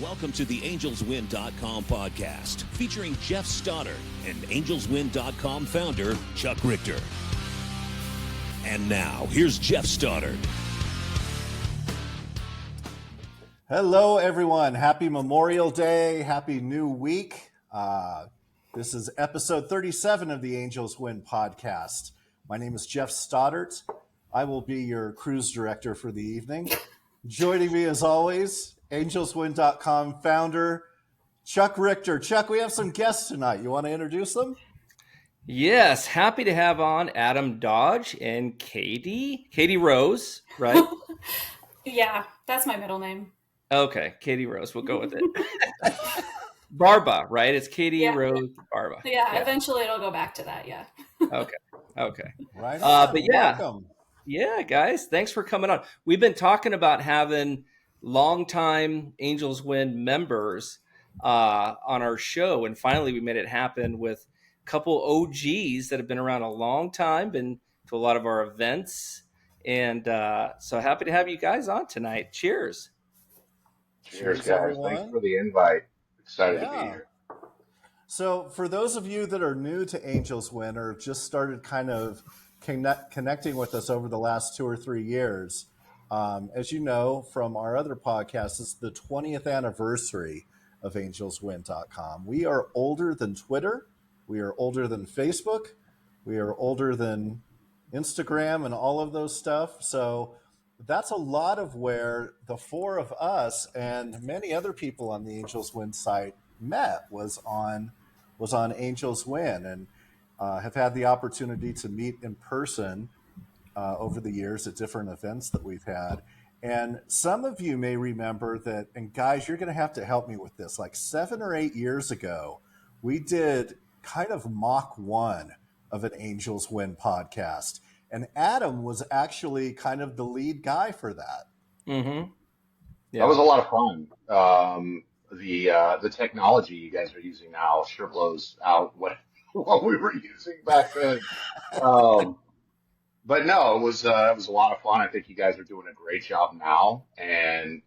Welcome to the AngelsWin.com podcast, featuring Jeff Stoddard and AngelsWin.com founder, Chuck Richter. And now, here's Jeff Stoddard. Hello, everyone. Happy Memorial Day. Happy New Week. This is episode 37 of the AngelsWin Podcast. My name is Jeff Stoddard. I will be your cruise director for the evening. Joining me, as always, AngelsWin.com founder, Chuck Richter. Chuck, we have some guests tonight. You want to introduce them? Yes, happy to have on Adam Dodge and Katie Rose, right? Yeah, that's my middle name. Okay, Katie Rose, we'll go with it. Barba, right? It's Katie Rose Barba. Yeah, eventually it'll go back to that, yeah. Okay. Right on. But yeah, welcome. Yeah, guys, thanks for coming on. We've been talking about having longtime AngelsWin members on our show, and finally we made it happen with a couple OGs that have been around a long time, been to a lot of our events, and so happy to have you guys on tonight. Cheers. Cheers, guys. Everyone. Thanks for the invite. Excited to be here. So for those of you that are new to AngelsWin or just started kind of connecting with us over the last 2 or 3 years, as you know from our other podcasts, it's the 20th anniversary of AngelsWin.com. We are older than Twitter. We are older than Facebook. We are older than Instagram and all of those stuff. So that's a lot of where the four of us and many other people on the AngelsWin site met was on AngelsWin, and have had the opportunity to meet in person over the years at different events that we've had. And some of you may remember that, and guys, you're going to have to help me with this, like 7 or 8 years ago, we did kind of mock one of an AngelsWin podcast. And Adam was actually kind of the lead guy for that. Mm-hmm. Yeah. That was a lot of fun. The technology you guys are using now sure blows out what we were using back then. But no, it was a lot of fun. I think you guys are doing a great job now, and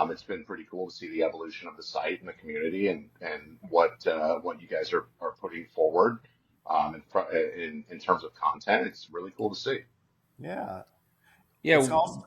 it's been pretty cool to see the evolution of the site and the community, and what you guys are putting forward in terms of content. It's really cool to see. Yeah. Go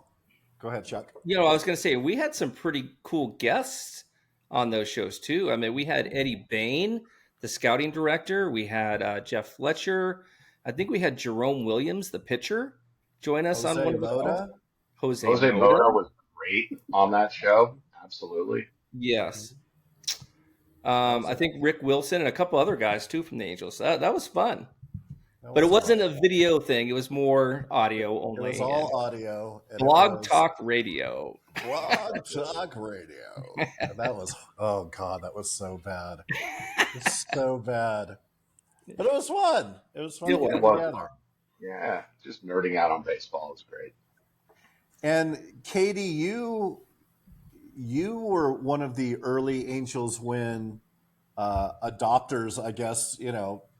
ahead, Chuck. I was going to say, we had some pretty cool guests on those shows too. I mean, we had Eddie Bain, the scouting director. We had Jeff Fletcher. I think we had Jerome Williams, the pitcher, join us on one of the calls. Jose Mota was great on that show. Absolutely. Yes. I think Rick Wilson and a couple other guys too from the Angels. That was fun. But it wasn't a video thing. It was more audio only. It was all audio. Blog Talk Radio. Blog Talk Radio. And that was, oh God, that was so bad. It was so bad. But it was fun. It was fun. Yeah, just nerding out on baseball is great. And Katie, you were one of the early AngelsWin adopters, I guess.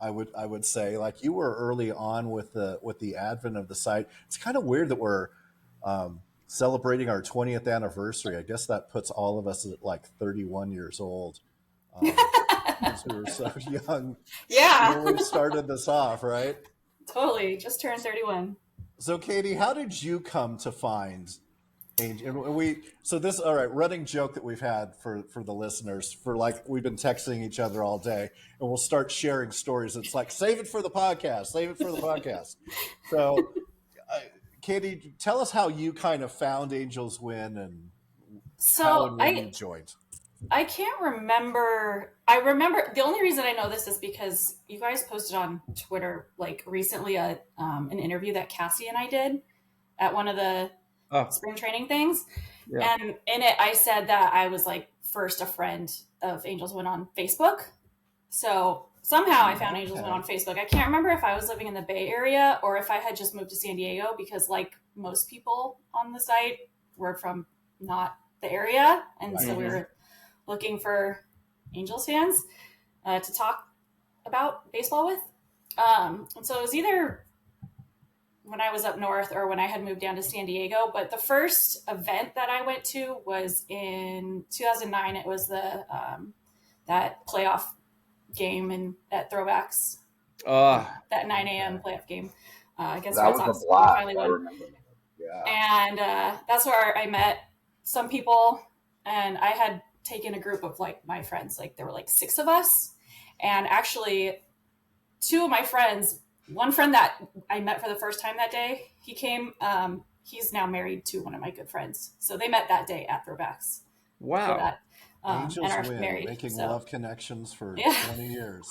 I would say, like, you were early on with the advent of the site. It's kind of weird that we're celebrating our 20th anniversary. I guess that puts all of us at like 31 years old. Because we were so young. Yeah. When we started this off, right? Totally. Just turned 31. So Katie, how did you come to find all right, running joke that we've had for the listeners, for like, we've been texting each other all day, and we'll start sharing stories. It's like, save it for the podcast. So Katie, tell us how you kind of found AngelsWin and how and when you joined. I can't remember. I remember the only reason I know this is because you guys posted on Twitter like recently an interview that Cassie and I did at one of the spring training things. Yeah. And in it, I said that I was like first a friend of AngelsWin on Facebook. So somehow I found AngelsWin on Facebook. I can't remember if I was living in the Bay Area or if I had just moved to San Diego, because like most people on the site were from not the area. And so we were looking for Angels fans to talk about baseball with. And so it was either when I was up north or when I had moved down to San Diego. But the first event that I went to was in 2009. It was the that playoff game at Throwbacks. That 9 a.m. playoff game against That Red was Sox. a blast. Finally I won. remember that. Yeah. And that's where I met some people. And I had taken a group of like my friends, like there were like 6 of us. And actually 2 of my friends, one friend that I met for the first time that day, he came, he's now married to one of my good friends. So they met that day at Throwbacks. Wow. For that. Angels and are win, married, making love connections for 20 years.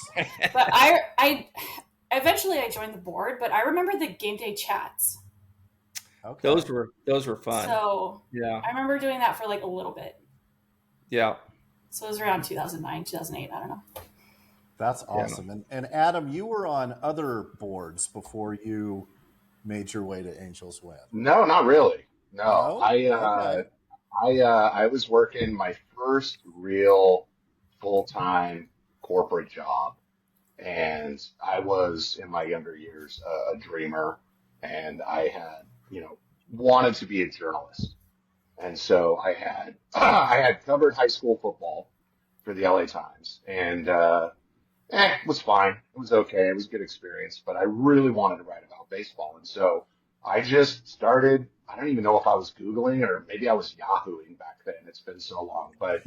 But I eventually I joined the board, but I remember the game day chats. Okay. Those were fun. So yeah, I remember doing that for like a little bit. Yeah. So it was around 2009, 2008. I don't know. That's awesome. Yeah. And Adam, you were on other boards before you made your way to Angels Win. No, not really. No, okay. I was working my first real full-time corporate job, and I was in my younger years a dreamer, and I had, wanted to be a journalist. And so I had covered high school football for the LA Times, and it was fine. It was okay. It was a good experience, but I really wanted to write about baseball. And so I just started, I don't even know if I was Googling or maybe I was Yahooing back then. It's been so long, but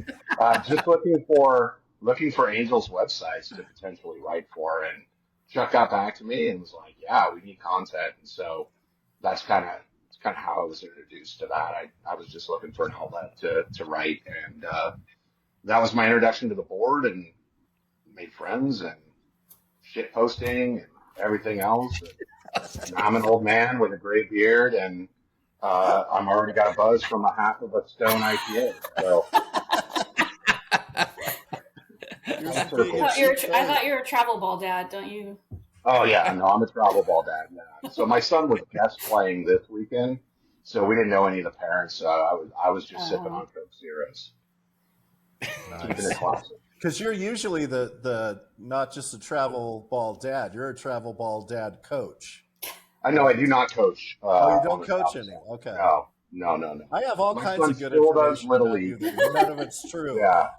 just looking for Angels websites to potentially write for. And Chuck got back to me and was like, yeah, we need content. And so that's kind of how I was introduced to that. I was just looking for an outlet to write. And that was my introduction to the board, and made friends and shit posting and everything else. And I'm an old man with a gray beard, and I'm already got a buzz from a half of a Stone IPA. So I thought you were a travel ball dad, don't you? Oh yeah, no, I'm a travel ball dad now. So my son was guest playing this weekend, so we didn't know any of the parents. So I was just sipping on Coke Zeros. Keeping it classic. Because you're usually the not just a travel ball dad, you're a travel ball dad coach. I know I do not coach. You don't coach anymore. Okay. No. I have all kinds of good still does information Little about League. you. None of it's true. Yeah.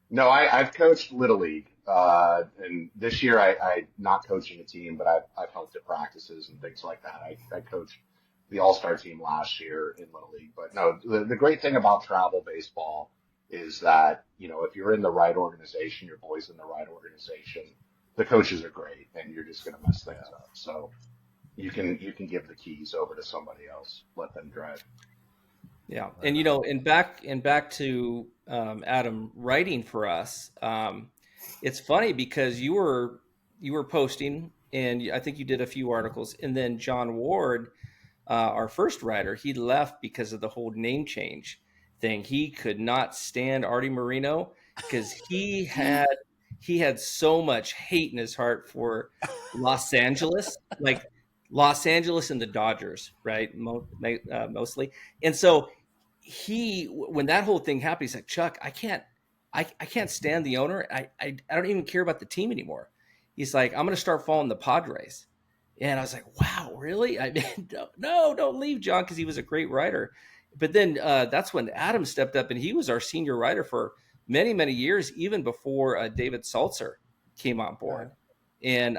No, I've coached Little League, and this year I'm not coaching a team, but I've helped at practices and things like that. I coached the All-Star team last year in Little League, but no, the great thing about travel baseball is that, if you're in the right organization, your boy's in the right organization, the coaches are great, and you're just going to mess things up. So you can give the keys over to somebody else, let them drive. Yeah, and back to Adam writing for us. It's funny because you were posting, and I think you did a few articles, and then John Ward, our first writer, he left because of the whole name change thing. He could not stand Artie Moreno because he had so much hate in his heart for Los Angeles, like Los Angeles and the Dodgers, right? Mostly. And so when that whole thing happened, he's like, Chuck, I can't stand the owner. I don't even care about the team anymore. He's like, I'm going to start following the Padres. And I was like, wow, really? I mean, no, don't leave, John, because he was a great writer. But then that's when Adam stepped up, and he was our senior writer for many, many years, even before David Saltzer came on board. And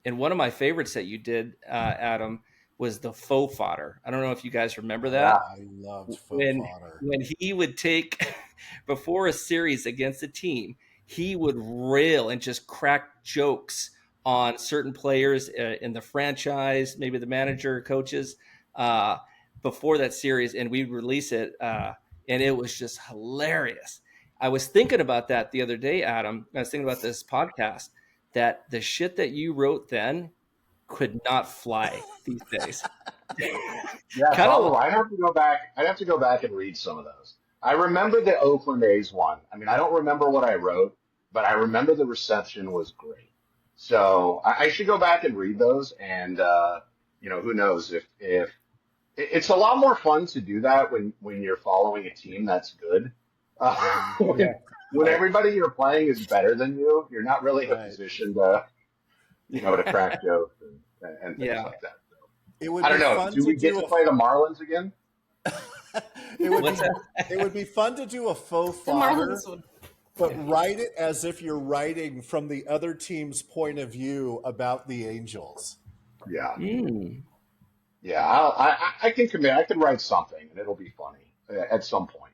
one of my favorites that you did, Adam, was the faux fodder. I don't know if you guys remember that. Yeah, I loved faux fodder. When he would take, before a series against a team, he would rail and just crack jokes on certain players in the franchise, maybe the manager, coaches, before that series, and we'd release it, and it was just hilarious. I was thinking about that the other day, Adam. I was thinking about this podcast, that the shit that you wrote then could not fly these days. Yeah, I'd have to go back. I'd have to go back and read some of those. I remember the Oakland A's one. I mean, I don't remember what I wrote, but I remember the reception was great. So I should go back and read those, and who knows if it's a lot more fun to do that when you're following a team that's good. When everybody you're playing is better than you, you're not really in a position to crack jokes. and things like that. So, It would I don't be know. fun Do to we get do to play the Marlins again? it would be fun to do a faux The fodder, Marlins would. but write it as if you're writing from the other team's point of view about the Angels. Yeah. Mm. Yeah, I can commit. I can write something, and it'll be funny at some point.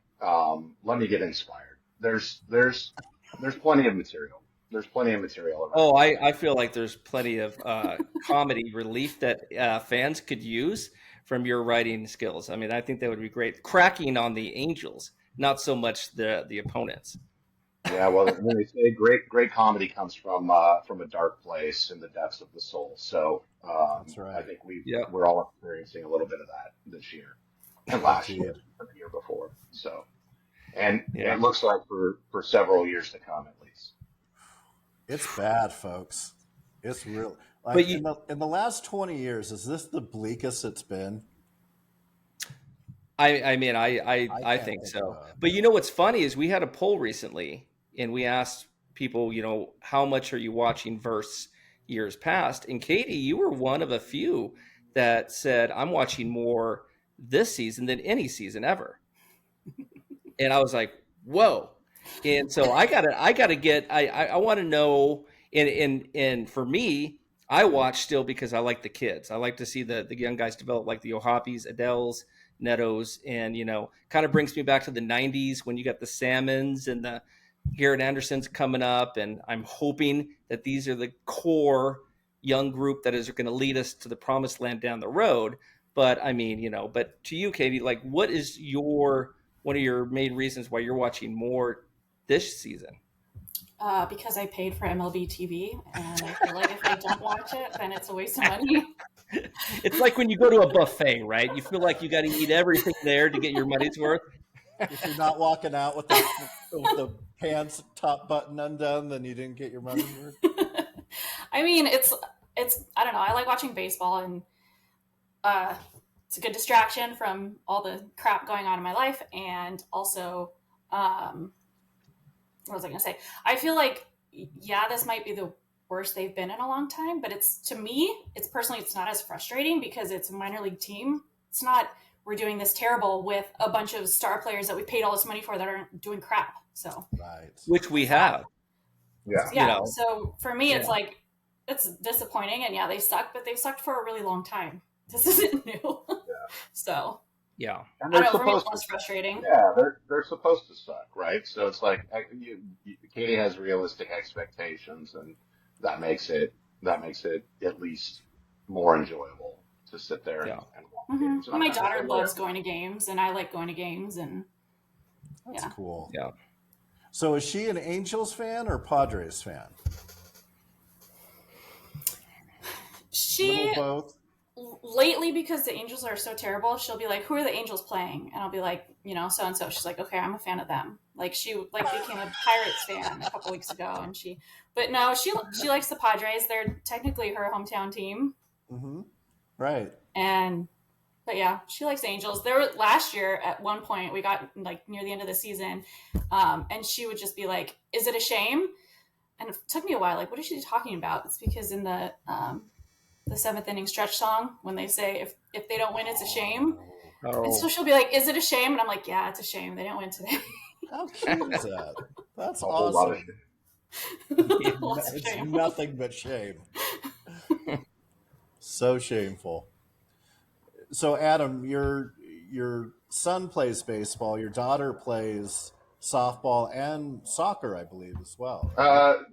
Let me get inspired. There's plenty of material. There's plenty of material around. Oh, I feel like there's plenty of comedy relief that fans could use from your writing skills. I mean, I think that would be great. Cracking on the Angels, not so much the opponents. Yeah, well, when they say great comedy comes from a dark place in the depths of the soul. So That's right. I think Yep. we're all experiencing a little bit of that this year and last year Indeed. and the year before. So, and Yeah. it looks like for several years to come at least. It's bad, folks. It's real. Like But you- in the last 20 years, is this the bleakest it's been? I mean, I can't think think so. of it. But you know what's funny is we had a poll recently, and we asked people, you know, how much are you watching versus years past? And Katie, you were one of a few that said, I'm watching more this season than any season ever. And I was like, whoa. And so I want to know, and for me, I watch still because I like the kids. I like to see the young guys develop, like the Ohapis, Adeles, Netos, and, you know, kind of brings me back to the 90s when you got the Salmons and the Garrett Andersons coming up. And I'm hoping that these are the core young group that is going to lead us to the promised land down the road. But I mean, you know, but to you, Katie, like, what is one of your main reasons why you're watching more this season? Because I paid for MLB TV, and I feel like if I don't watch it, then it's a waste of money. It's like when you go to a buffet, right? You feel like you got to eat everything there to get your money's worth. If you're not walking out with the pants top button undone, then you didn't get your money's worth. I mean, it's I don't know. I like watching baseball, and it's a good distraction from all the crap going on in my life, and also, what was I going to say? I feel like, yeah, this might be the worst they've been in a long time, but to me, it's not as frustrating because it's a minor league team. It's not, we're doing this terrible with a bunch of star players that we paid all this money for that aren't doing crap. So, Right. Which we have. Yeah. yeah. You know. So for me, it's Yeah. like, it's disappointing, and yeah, they suck, but they've sucked for a really long time. This isn't new. So, Yeah. And I they're don't know, for me, it's supposed less frustrating. Yeah, they're supposed to suck, right? So it's like Katie has realistic expectations, and that makes it at least more enjoyable to sit there Yeah. and watch Mhm. games. And My I'm daughter kind of loves going to games, and I like going to games, and That's Yeah. cool. Yeah. So is she an Angels fan or Padres fan? she Little both. lately, because the Angels are so terrible, she'll be like, "Who are the Angels playing?" And I'll be like, "You know, so and so." She's like, "Okay, I'm a fan of them." Like she became a Pirates fan a couple weeks ago, and but no, she likes the Padres. They're technically her hometown team, Mm-hmm. Right. but yeah, she likes the Angels. There last year at one point we got like near the end of the season, and she would just be like, "Is it a shame?" And it took me a while. Like, what is she talking about? It's because in the seventh inning stretch song, when they say if they don't win, it's a shame. And so Oh, she'll be like, "Is it a shame?" And I'm like, "Yeah, it's a shame. They didn't win today." How cute is that? That's a whole lot of awesome. Lots of It's shame. nothing but shame. So shameful. So Adam, your son plays baseball. Your daughter plays softball and soccer, I believe, as well.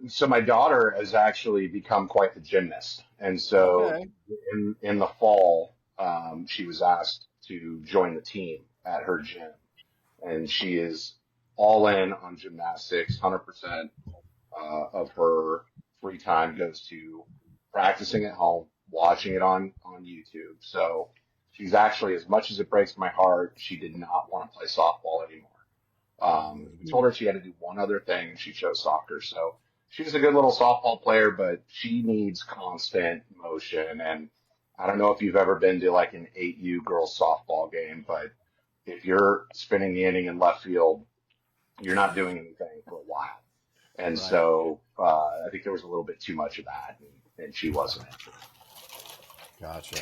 So my daughter has actually become quite the gymnast, and so Okay. in the fall, she was asked to join the team at her gym, and she is all in on gymnastics. 100% of her free time goes to practicing at home, watching it on YouTube. So she's actually, as much as it breaks my heart, she did not want to play softball anymore. We told her she had to do one other thing, and she chose soccer. So she's a good little softball player, but she needs constant motion. And I don't know if you've ever been to like an 8U girls softball game, but if you're spinning the inning in left field, you're not doing anything for a while. And Right. so I think there was a little bit too much of that, and she wasn't into it. Gotcha.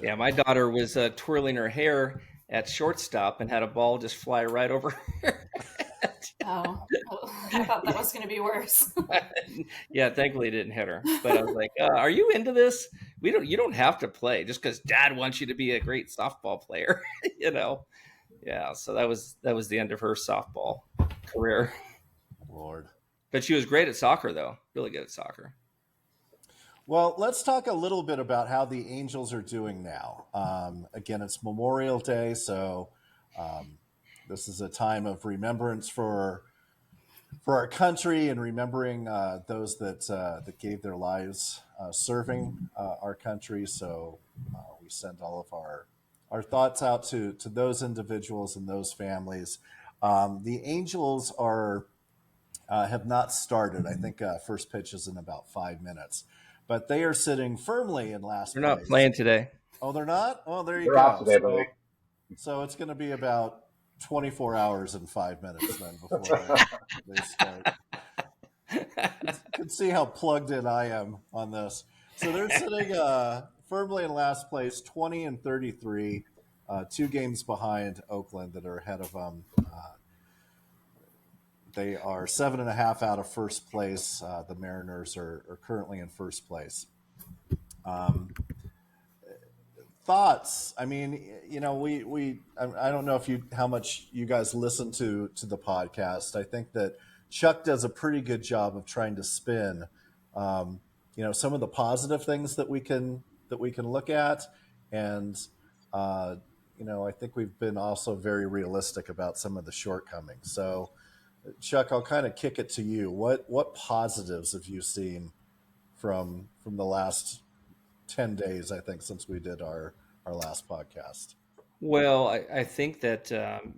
Yeah, my daughter was twirling her hair at shortstop and had a ball just fly right over her. Oh, I thought that was going to be worse. Yeah, thankfully it didn't hit her. But I was like, "Are you into this? You don't have to play just because Dad wants you to be a great softball player." Yeah. So that was the end of her softball career. Lord. But she was great at soccer, though. Really good at soccer. Well, let's talk a little bit about how the Angels are doing now. Again, it's Memorial Day, so this is a time of remembrance for our country and remembering those that gave their lives serving our country. So we send all of our thoughts out to those individuals and those families. The Angels have not started. I think first pitch is in about 5 minutes. But they are sitting firmly in last They're place. not playing today. Oh, they're not? Oh, there you They're go. off today, buddy. So it's going to be about 24 hours and 5 minutes then before they start. You can see how plugged in I am on this. So they're sitting firmly in last place, 20-33, 2 games behind Oakland that are ahead of them. They are 7.5 out of first place. The Mariners are currently in first place. Thoughts? I mean, I don't know how much you guys listen to the podcast. I think that Chuck does a pretty good job of trying to spin, some of the positive things that we can look at, and I think we've been also very realistic about some of the shortcomings. So, Chuck, I'll kind of kick it to you. What positives have you seen from the last 10 days, I think, since we did our last podcast? Well, I think that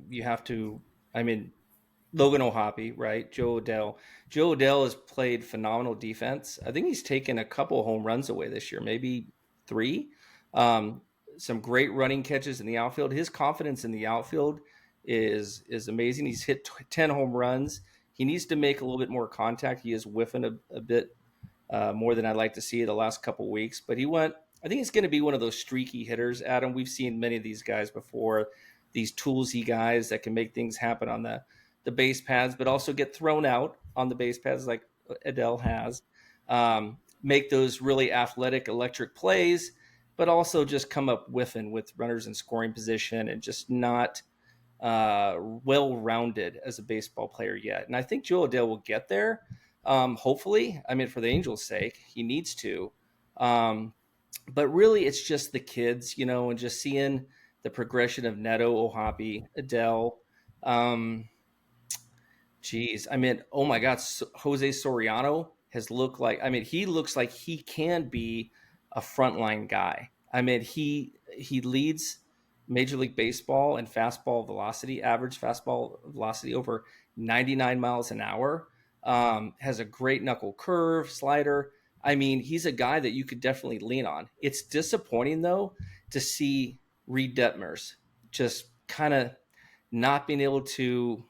you have to, Logan O'Hoppe, right? Joe Odell. Joe Odell has played phenomenal defense. I think he's taken a couple of home runs away this year, maybe 3. Some great running catches in the outfield. His confidence in the outfield is amazing. He's hit 10 home runs. He needs to make a little bit more contact. He is whiffing a bit more than I'd like to see the last couple of weeks. But I think he's going to be one of those streaky hitters, Adam. We've seen many of these guys before, these toolsy guys that can make things happen on the base paths, but also get thrown out on the base paths like Adele has. Make those really athletic, electric plays, but also just come up whiffing with runners in scoring position and just not well-rounded as a baseball player yet. And I think Joe Odell will get there. Hopefully, for the Angels' sake, he needs to. But really, it's just the kids, and just seeing the progression of Neto, O'Hoppe, Adele. Oh my God, Jose Soriano has looked like, he looks like he can be a frontline guy. He leads Major League Baseball in fastball velocity, average fastball velocity over 99 miles an hour. Has a great knuckle curve, slider. He's a guy that you could definitely lean on. It's disappointing, though, to see Reed Detmers just kind of not being able to,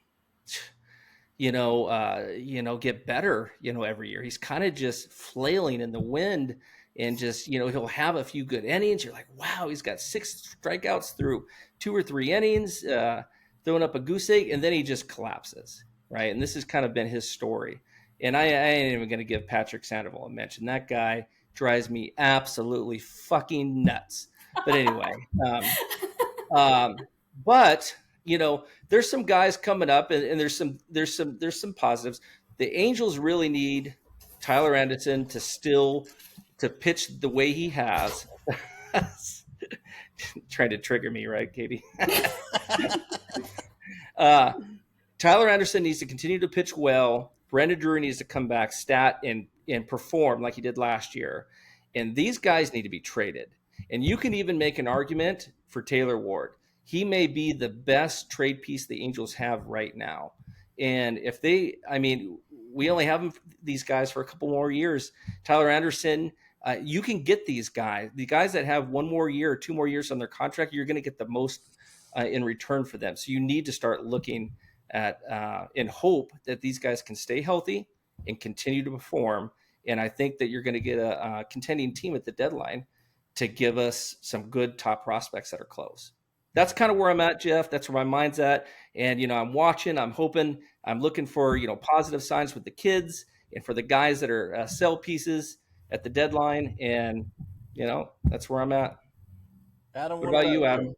get better, every year. He's kind of just flailing in the wind and just, he'll have a few good innings. You're like, wow, he's got 6 strikeouts through 2 or 3 innings, throwing up a goose egg, and then he just collapses, right? And this has kind of been his story. And I ain't even going to give Patrick Sandoval a mention. That guy drives me absolutely fucking nuts. But anyway, but there's some guys coming up, and there's some positives. The Angels really need Tyler Anderson to pitch the way he has. Trying to trigger me, right, Katie? Tyler Anderson needs to continue to pitch well. Brandon Drury needs to come back, stat, and perform like he did last year. And these guys need to be traded. And you can even make an argument for Taylor Ward. He may be the best trade piece the Angels have right now. And if we only have these guys for a couple more years. Tyler Anderson, you can get these guys. The guys that have 1 more year or 2 more years on their contract, you're going to get the most in return for them. So you need to start looking at in hope that these guys can stay healthy and continue to perform. And I think that you're going to get a contending team at the deadline to give us some good top prospects that are close. That's kind of where I'm at, Jeff. That's where my mind's at. And, I'm watching, I'm hoping, I'm looking for, positive signs with the kids and for the guys that are sell pieces at the deadline. And, that's where I'm at. Adam, What about you, Adam?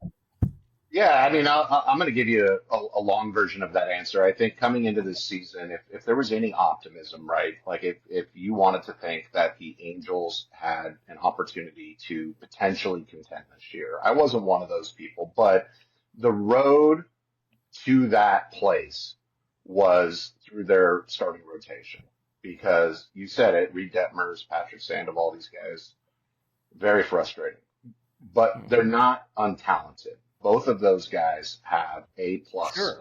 Yeah, I mean, I'm going to give you a long version of that answer. I think coming into this season, if there was any optimism, right, like if you wanted to think that the Angels had an opportunity to potentially contend this year, I wasn't one of those people, but the road to that place was through their starting rotation because you said it, Reed Detmers, Patrick Sandoval, these guys, very frustrating, but they're not untalented. Both of those guys have A plus, Sure.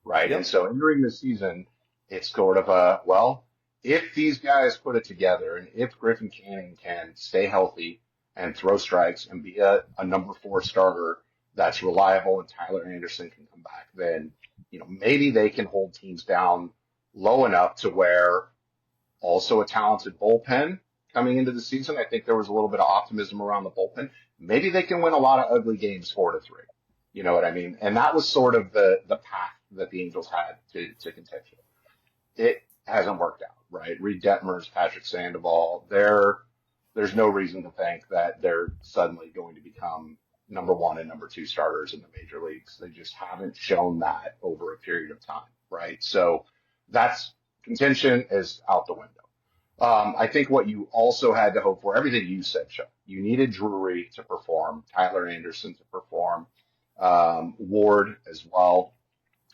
right? Yep. And so entering the season, it's sort of if these guys put it together and if Griffin Canning can stay healthy and throw strikes and be a number 4 starter that's reliable and Tyler Anderson can come back, then, maybe they can hold teams down low enough to where also a talented bullpen coming into the season. I think there was a little bit of optimism around the bullpen. Maybe they can win a lot of ugly games 4-3. You know what I mean? And that was sort of the path that the Angels had to contention. It hasn't worked out, right? Reed Detmers, Patrick Sandoval, there's no reason to think that they're suddenly going to become number 1 and number 2 starters in the major leagues. They just haven't shown that over a period of time, right? So that's contention is out the window. I think what you also had to hope for, everything you said, Chuck, you needed Drury to perform, Tyler Anderson to perform, Ward as well.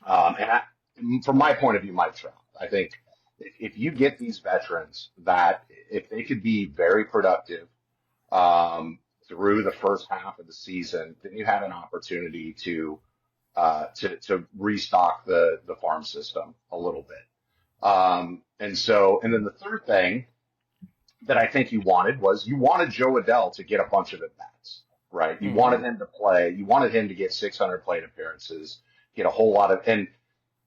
From my point of view, Mike Trout. I think if you get these veterans that if they could be very productive through the first half of the season, then you had an opportunity to restock the farm system a little bit. And then the third thing that I think you wanted Joe Adell to get a bunch of at-bats, right? You wanted him to play. You wanted him to get 600 plate appearances, get a whole lot of, and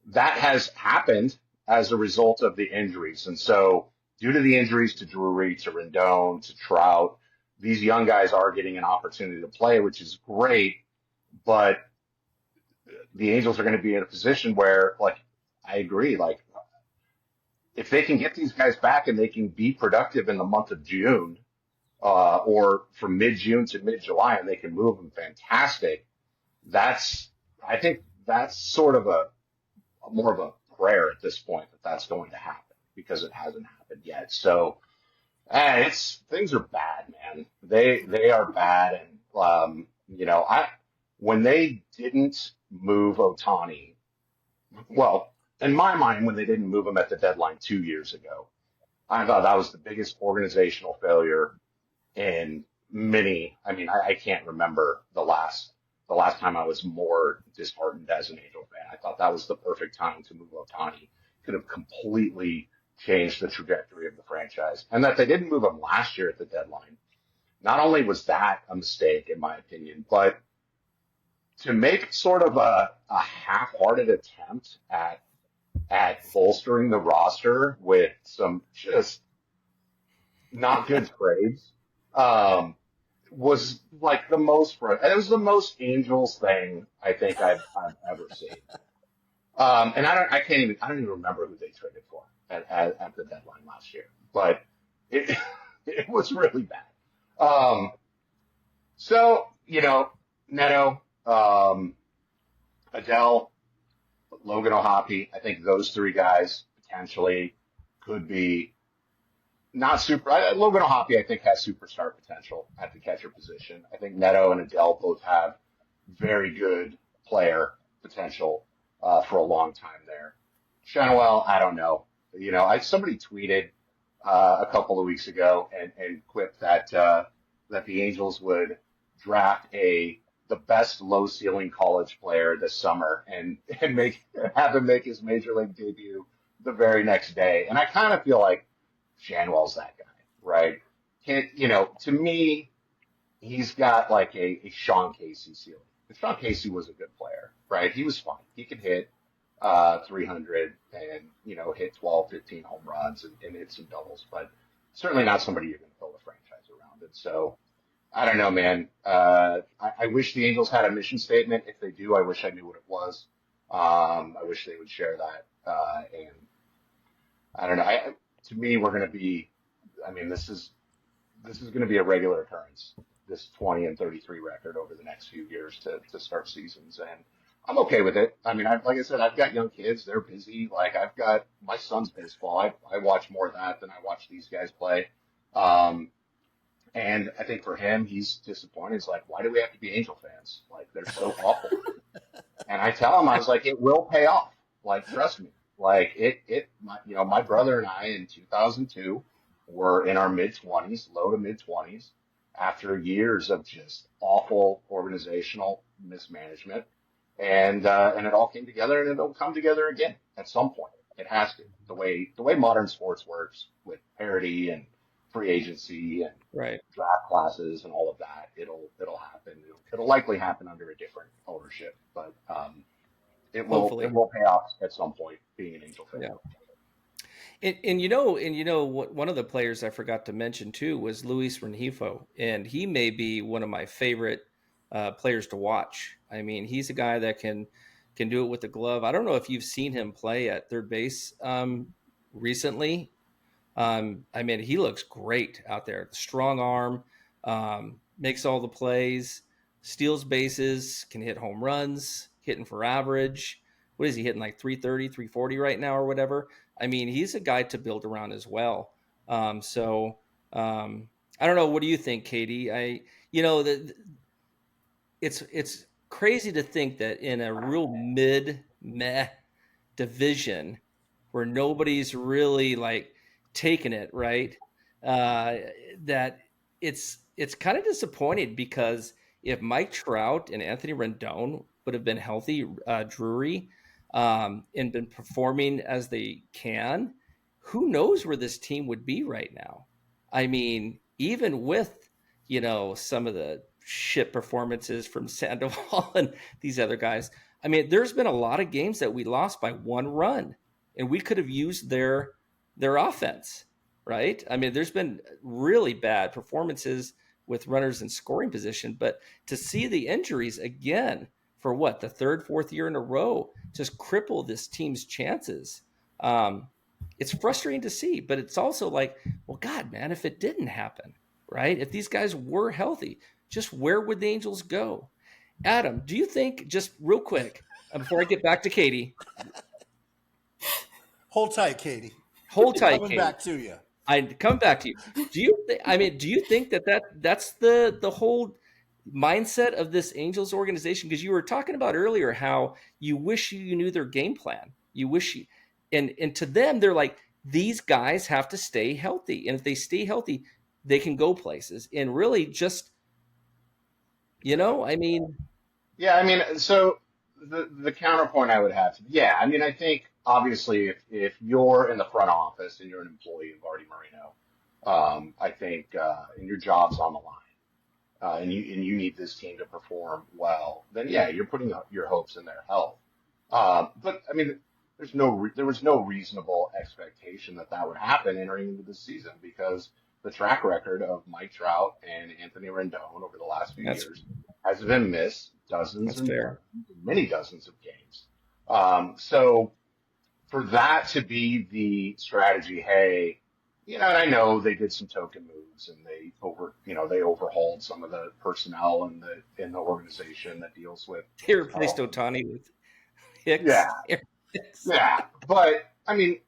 that has happened as a result of the injuries. And so due to the injuries to Drury, to Rendon, to Trout, these young guys are getting an opportunity to play, which is great, but the Angels are going to be in a position where, I agree, if they can get these guys back and they can be productive in the month of June, or from mid-June to mid-July, and they can move them fantastic, I think that's sort of more of a prayer at this point that that's going to happen because it hasn't happened yet. So, things are bad, man. They are bad. And, when they didn't move Ohtani, well, in my mind, when they didn't move him at the deadline 2 years ago, I thought that was the biggest organizational failure in many. I mean, I can't remember the last time I was more disheartened as an Angel fan. I thought that was the perfect time to move Ohtani. Could have completely changed the trajectory of the franchise. And that they didn't move him last year at the deadline. Not only was that a mistake, in my opinion, but to make sort of a half-hearted attempt at bolstering the roster with some just not good trades was like the most. It was the most Angels thing I think I've ever seen. And I don't even remember who they traded for at the deadline last year, but it was really bad. So Neto, Adele, Logan O'Hoppe, I think those 3 guys potentially could be not super. Logan O'Hoppe, I think, has superstar potential at the catcher position. I think Neto and Adele both have very good player potential for a long time there. Chanwell, I don't know. Somebody tweeted a couple of weeks ago and quipped that the Angels would draft the best low ceiling college player this summer and have him make his major league debut the very next day. And I kind of feel like Chanwell's that guy, right? To me, he's got like a Sean Casey ceiling. And Sean Casey was a good player, right? He was fine. He could hit 300 and, hit 12, 15 home runs and hit some doubles, but certainly not somebody you're going to build a franchise around. And so I don't know, man. I wish the Angels had a mission statement. If they do, I wish I knew what it was. I wish they would share that. And I don't know. To me, we're going to be. I mean, this is going to be a regular occurrence. This 20-33 record over the next few years to start seasons, and I'm okay with it. I mean, like I said, I've got young kids. They're busy. Like I've got my son's baseball. I watch more of that than I watch these guys play. And I think for him, he's disappointed. He's like, why do we have to be Angel fans? Like, they're so awful. And I tell him, I was like, it will pay off. Like, trust me. Like, my brother and I in 2002 were in our mid-20s, low to mid-20s, after years of just awful organizational mismanagement. And it all came together, and it'll come together again at some point. It has to. The way modern sports works with parity and free agency and Right. draft classes and all of that, it'll happen. It'll likely happen under a different ownership, but it will pay off at some point. Being an Angel fan. Yeah. And one of the players I forgot to mention too was Luis Rengifo, and he may be one of my favorite players to watch. I mean, he's a guy that can do it with the glove. I don't know if you've seen him play at third base recently. I mean, he looks great out there. Strong arm, makes all the plays, steals bases, can hit home runs, hitting for average. What is he hitting, like 330, 340 right now or whatever? I mean, he's a guy to build around as well. I don't know. What do you think, Katie? It's crazy to think that in a real meh division where nobody's really like taking it, right? That it's kind of disappointed, because if Mike Trout and Anthony Rendon would have been healthy, Drury, and been performing as they can, who knows where this team would be right now? I mean, even with, some of the shit performances from Sandoval and these other guys, I mean, there's been a lot of games that we lost by one run, and we could have used their offense, right? I mean, there's been really bad performances with runners in scoring position, but to see the injuries again for the third, fourth year in a row just cripple this team's chances. It's frustrating to see, but it's also like, well, God, man, if it didn't happen, right? If these guys were healthy, just where would the Angels go? Adam, do you think, just real quick, before I get back to Katie. Hold tight, Katie. Hold tight, Coming Katie. back to you. I come back to you. Do you think that's the whole mindset of this Angels organization? Because you were talking about earlier how you wish you knew their game plan. You wish you, and to them, they're like, these guys have to stay healthy. And if they stay healthy, they can go places. And really just, I mean. Yeah, I mean, so the counterpoint I would have I think obviously if you're in the front office and you're an employee of Artie Moreno, I think and your job's on the line, and you need this team to perform well, then you're putting your hopes in their health. But I mean, there was no reasonable expectation that would happen entering into the season, because the track record of Mike Trout and Anthony Rendon over the last few years has been missed many dozens of games. So for that to be the strategy, hey, and I know they did some token moves and they overhauled some of the personnel in the organization that deals with. They replaced Ohtani with Hicks. Yeah. Yeah. But I mean,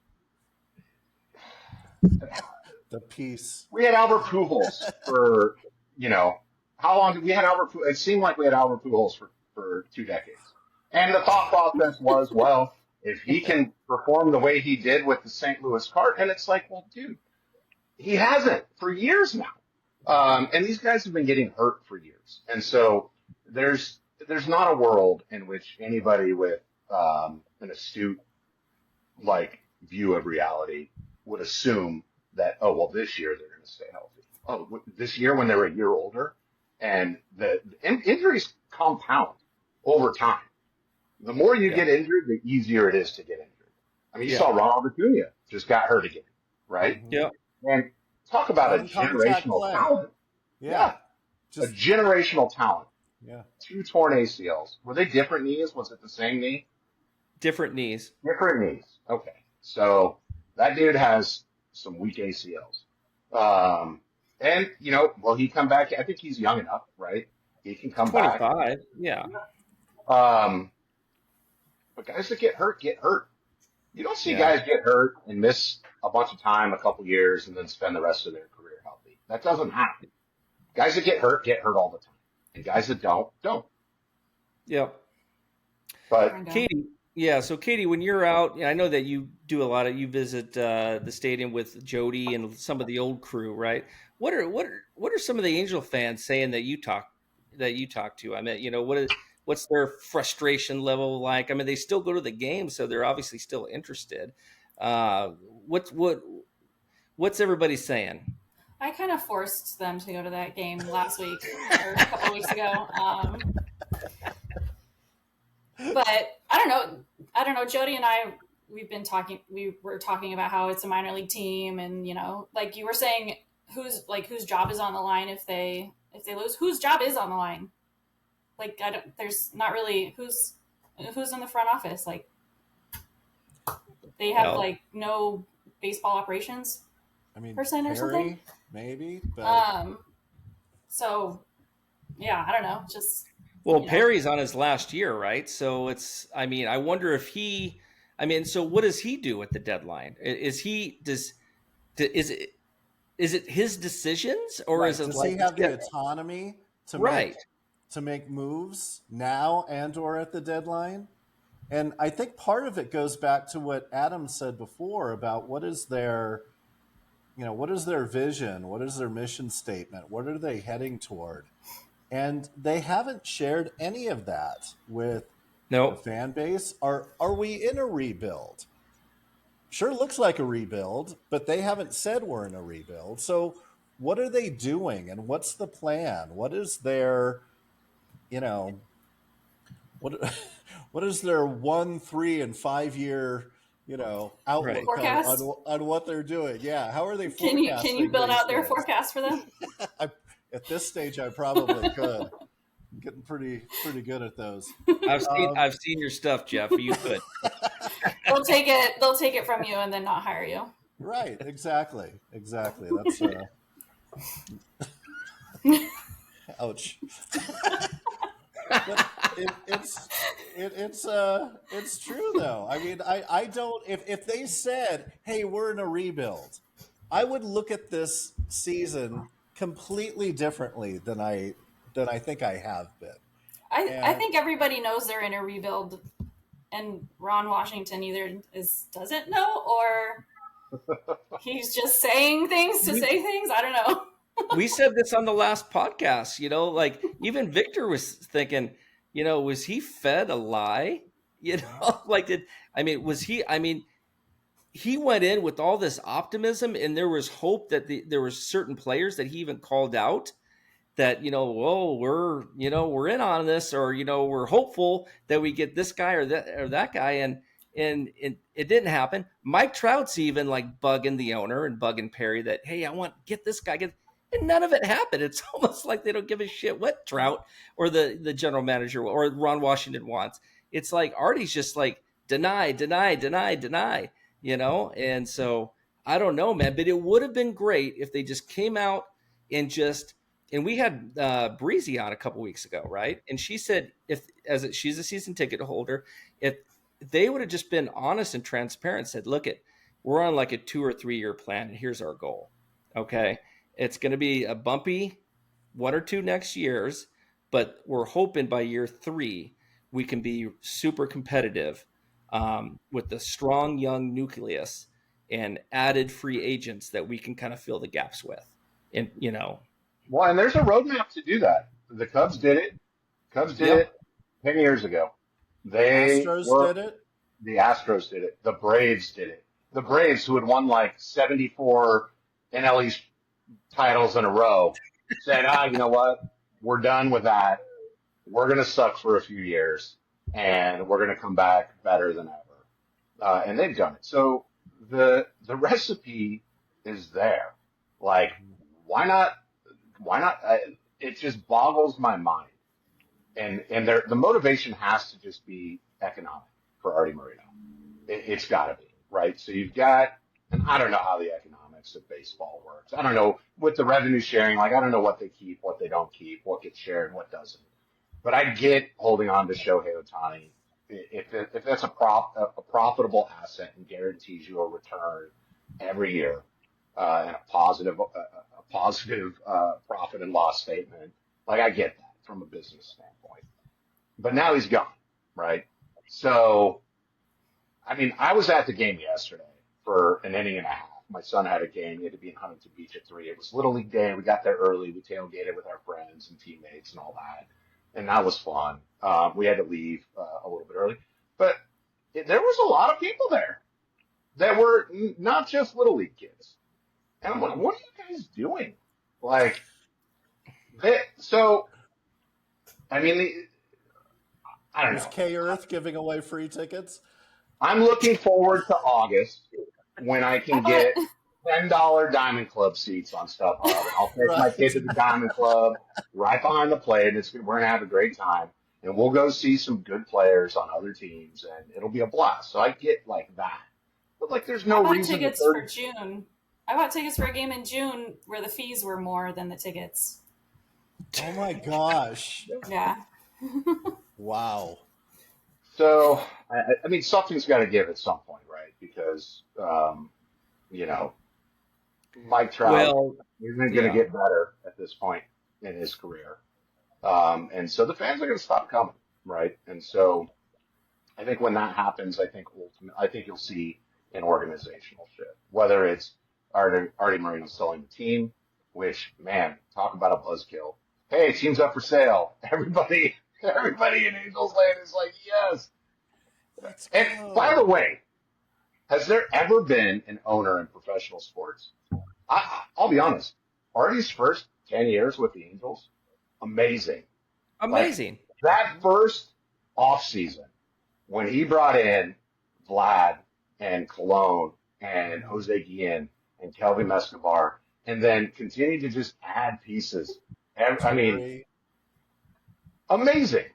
the piece. We had Albert Pujols for, how long did we had Albert Pujols? It seemed like we had Albert Pujols for 2 decades. And the thought process was, well, if he can perform the way he did with the St. Louis Cardinals, and it's like, well, dude, he hasn't for years now. And these guys have been getting hurt for years. And so there's not a world in which anybody with an astute view of reality would assume that, oh, well, this year they're going to stay healthy. Oh, this year when they're a year older, and the injuries compound over time. The more you get injured, the easier it is to get injured. I mean, you saw Ronald Acuna just got hurt again, right? Yeah. And talk about a generational talent. Yeah. a generational talent. Yeah. 2 torn ACLs. Were they different knees? Was it the same knee? Different knees. Different knees. Okay. So that dude has some weak ACLs. And, will he come back? I think he's young enough, right? He can come 25. back. Yeah. But guys that get hurt. You don't see guys get hurt and miss a bunch of time, a couple years, and then spend the rest of their career healthy. That doesn't happen. Guys that get hurt all the time. And guys that don't. Yep. But Katie, so Katie, when you're out, I know that you do you visit the stadium with Jody and some of the old crew, right? What are some of the Angel fans saying that you talk to? I mean, what's their frustration level like? I mean, they still go to the game, so they're obviously still interested. What's everybody saying? I kind of forced them to go to that game last week or a couple of weeks ago. But I don't know. Jody and I, we were talking about how it's a minor league team, and like you were saying, whose job is on the line if they lose, whose job is on the line? Like, there's not really who's in the front office. Like, they have no baseball operations person or something. Maybe, but so yeah, I don't know. Just Perry's on his last year, right? So I wonder if so what does he do at the deadline? Is it his decisions, or is it does he have the autonomy to make moves now and or at the deadline? And I think part of it goes back to what Adam said before about what is their vision? What is their mission statement? What are they heading toward? And they haven't shared any of that with the fan base. Are we in a rebuild? Sure looks like a rebuild, but they haven't said we're in a rebuild. So what are they doing, and what's the plan? What is their, what is their 1, 3, and 5 year outlook on what they're doing? Yeah, how are they forecasting? Can you build out their forecast for them? At this stage, I probably could. I'm getting pretty good at those. I've seen your stuff, Jeff. You could. They'll take it from you and then not hire you. Right. Exactly. That's ouch. But it's true though. I mean, I don't. If they said, "Hey, we're in a rebuild," I would look at this season completely differently than I think I have been. I think everybody knows they're in a rebuild, and Ron Washington either doesn't know, or he's just saying things to say things. I don't know. We said this on the last podcast, like even Victor was thinking, was he fed a lie? He went in with all this optimism, and there was hope that there was certain players that he even called out that, we're in on this, or, we're hopeful that we get this guy or that guy. And it didn't happen. Mike Trout's even like bugging the owner and bugging Perry that, hey, get this guy. And none of it happened. It's almost like they don't give a shit what Trout or the general manager or Ron Washington wants. It's like Artie's just like deny. And so I don't know, man, but it would have been great if they just came out and we had Breezy on a couple weeks ago, right? And she said, she's a season ticket holder, if they would have just been honest and transparent, said, look, we're on like a 2 or 3 year plan, and here's our goal. Okay. It's going to be a bumpy 1 or 2 next years, but we're hoping by year 3, we can be super competitive with the strong young nucleus and added free agents that we can kind of fill the gaps with. And, Well, and there's a roadmap to do that. The Cubs did it. It 10 years ago. The Astros did it. The Astros did it. The Braves did it. The Braves, who had won like 74 NL East titles in a row, said, you know what? We're done with that. We're going to suck for a few years, and we're going to come back better than ever. And they've done it. So the recipe is there. Like, why not? it just boggles my mind. And the motivation has to just be economic for Artie Moreno. It's got to be, right? So you've got, and I don't know how the economics of baseball works. I don't know with the revenue sharing, like I don't know what they keep, what they don't keep, what gets shared, what doesn't. But I get holding on to Shohei Ohtani if that's a profitable asset and guarantees you a return every year and a positive profit and loss statement. Like I get that from a business standpoint. But now he's gone, right? So, I mean, I was at the game yesterday for an inning and a half. My son had a game. He had to be in Huntington Beach at 3. It was Little League Day. We got there early. We tailgated with our friends and teammates and all that. And that was fun. We had to leave a little bit early. But there was a lot of people there that were not just Little League kids. And I'm like, what are you guys doing? Like, so, I mean, I don't know. Is K-Earth giving away free tickets? I'm looking forward to August when I can get $10 Diamond Club seats on StubHub. I'll take my kid to the Diamond Club right behind the plate. We're going to have a great time. And we'll go see some good players on other teams, and it'll be a blast. So I get like that. But like there's no reason. Tickets for June. I bought tickets for a game in June where the fees were more than the tickets. Oh my gosh. Yeah. Wow. So, I mean, something's got to give at some point, right? Because, you know, Mike Trout isn't going to get better at this point in his career. And so the fans are going to stop coming, right? And so I think when that happens, I think you'll see an organizational shift, whether it's Artie Moreno selling the team, which, man, talk about a buzzkill. Hey, team's up for sale. Everybody in Angels Land is like, yes. And by the way, has there ever been an owner in professional sports? I'll be honest. Artie's first 10 years with the Angels, amazing. Amazing. Like, that first offseason, when he brought in Vlad and Colon and Jose Guillen and Kelvin Escobar, and then continued to just add pieces. I mean, amazing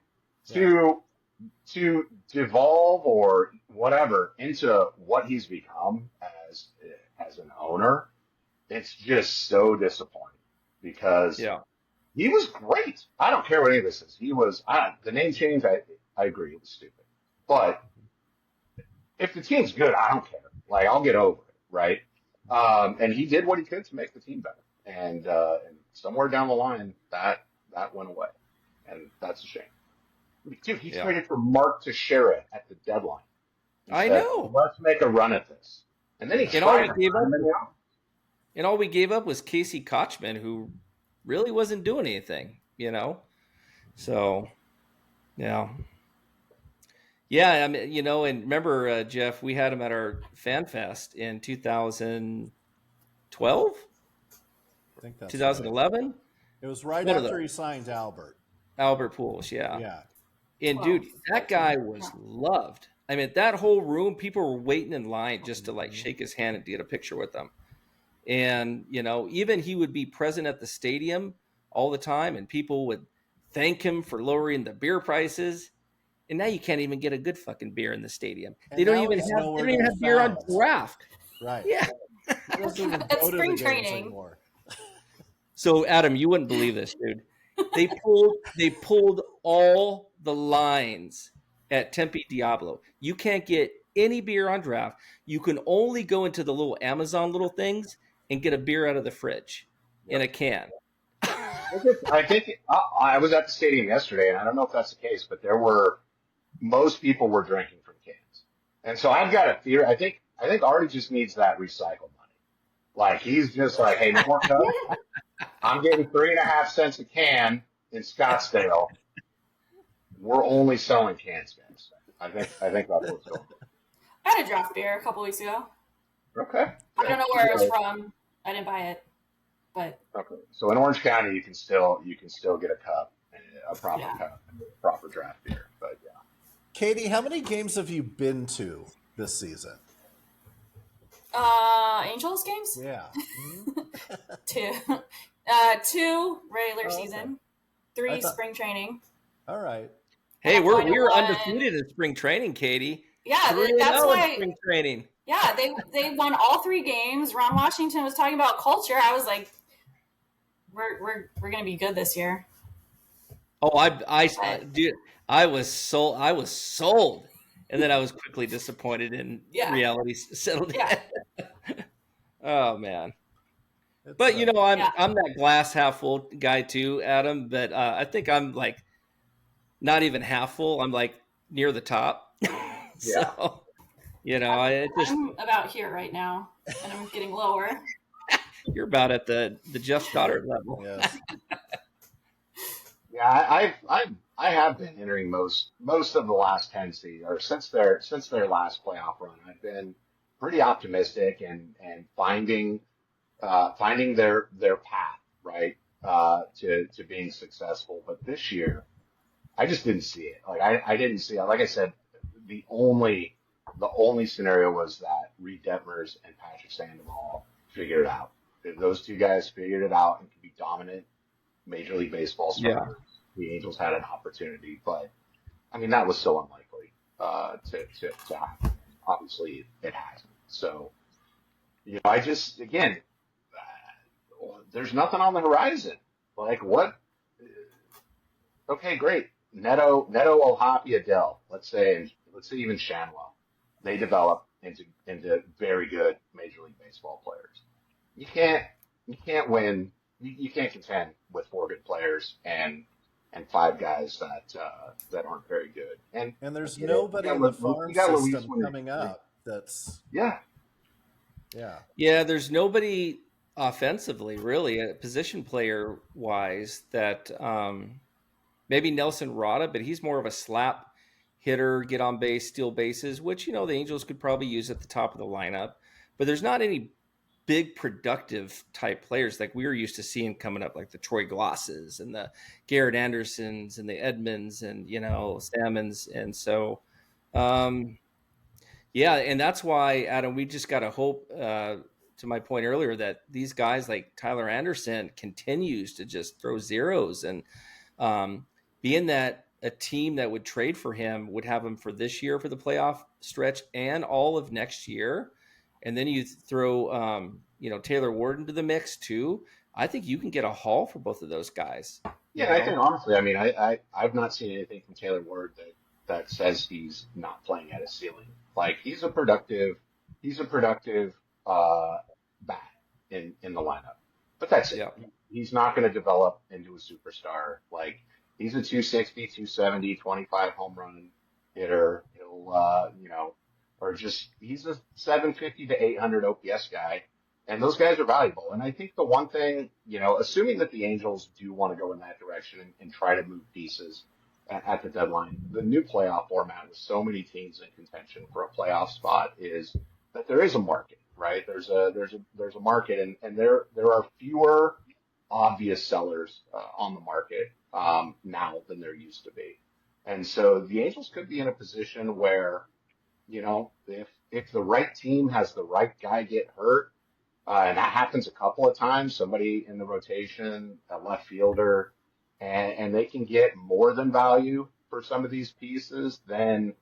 to devolve or whatever into what he's become as an owner. It's just so disappointing because he was great. I don't care what any of this is. He was the name change. I agree, it was stupid, but if the team's good, I don't care. Like I'll get over it, right? And he did what he could to make the team better, and somewhere down the line that went away, and that's a shame. Dude, he traded for Mark Teixeira at the deadline. I know. Let's make a run at this, and then he all we gave up was Casey Kochman, who really wasn't doing anything, you know. So, yeah. I mean, you know, and remember, Jeff, we had him at our Fan Fest in 2012. I think that's 2011. Right. It was right after he signed Albert Pujols. Yeah. And Wow. dude, that guy was loved. I mean, that whole room, people were waiting in line just to like shake his hand and get a picture with him. And, you know, even he would be present at the stadium all the time and people would thank him for lowering the beer prices. And now you can't even get a good fucking beer in the stadium. They don't even have beer on draft. Right. Yeah. It's spring training. So Adam, you wouldn't believe this, dude. They pulled all the lines at Tempe Diablo. You can't get any beer on draft. You can only go into the little Amazon little things and get a beer out of the fridge in a can. I think I was at the stadium yesterday, and I don't know if that's the case, but most people were drinking from cans. And so I've got a theory. I think Artie just needs that recycled money. Like he's just like, hey, more cup. I'm getting 3.5 cents a can in Scottsdale. We're only selling cans, guys. I think that's what's going on. I had a draft beer a couple weeks ago. Okay. I don't know where it was from. I didn't buy it, but okay. So in Orange County, you can still get a cup, a proper cup, and a proper draft beer. But yeah. Katie, how many games have you been to this season? Angels games? Yeah. 2. 2 regular Oh, okay. season, I 3 thought- spring training. All right. Hey, And a we final were one. undefeated in spring training, Katie. Yeah, 3-0 that's in why. spring training. Yeah, they won all 3 games. Ron Washington was talking about culture. I was like, we're gonna be good this year. Oh, dude, I was sold, and then I was quickly disappointed, and Yeah. reality settled Yeah. in. Oh man. It's, But you know, I'm Yeah. I'm that glass half full guy too, Adam. But I think I'm like not even half full. I'm like near the top. So you know, I'm about here right now, and I'm getting lower. you're about at the Jeff Stoddard level. yes. Yeah, I have been entering most of the last 10 seasons, or since their last playoff run. I've been pretty optimistic and finding their path, right, to being successful. But this year, I just didn't see it. Like I didn't see it. Like I said, the only scenario was that Reed Detmers and Patrick Sandoval figured it out. If those 2 guys figured it out and could be dominant Major League Baseball starters, the Angels had an opportunity. But I mean, that was so unlikely to happen. Obviously, it hasn't. So, you know, I just again, there's nothing on the horizon. Like what? Okay, great. Neto, Ohapi, Adele. Let's say even Shanwell. They develop into very good Major League Baseball players. You can't win. You can't contend with 4 good players and 5 guys that aren't very good. And there's nobody in the farm system coming up that's yeah. There's nobody offensively, really, position player wise, that maybe Nelson Rada, but he's more of a slap hitter, get on base, steal bases, which, you know, the Angels could probably use at the top of the lineup. But there's not any big productive type players like we were used to seeing coming up, like the Troy Glosses and the Garrett Andersons and the Edmonds and, you know, Salmons. And so, and that's why, Adam, we just got to hope, to my point earlier, that these guys like Tyler Anderson continues to just throw zeros, and being that a team that would trade for him would have him for this year for the playoff stretch and all of next year. And then you throw, Taylor Ward into the mix too. I think you can get a haul for both of those guys. Yeah, I think honestly, I mean, I've not seen anything from Taylor Ward that says he's not playing at his ceiling. Like he's a productive bat in the lineup, but that's it. Yeah. He's not going to develop into a superstar. Like he's a 260, 270, 25 home run hitter. He'll, or just he's a 750 to 800 OPS guy. And those guys are valuable. And I think the one thing, assuming that the Angels do want to go in that direction and try to move pieces at the deadline, the new playoff format with so many teams in contention for a playoff spot is that there is a market, right? There's a market, and there are fewer obvious sellers on the market now than there used to be. And so the Angels could be in a position where, if the right team has the right guy get hurt, and that happens a couple of times, somebody in the rotation, a left fielder, and they can get more than value for some of these pieces, then,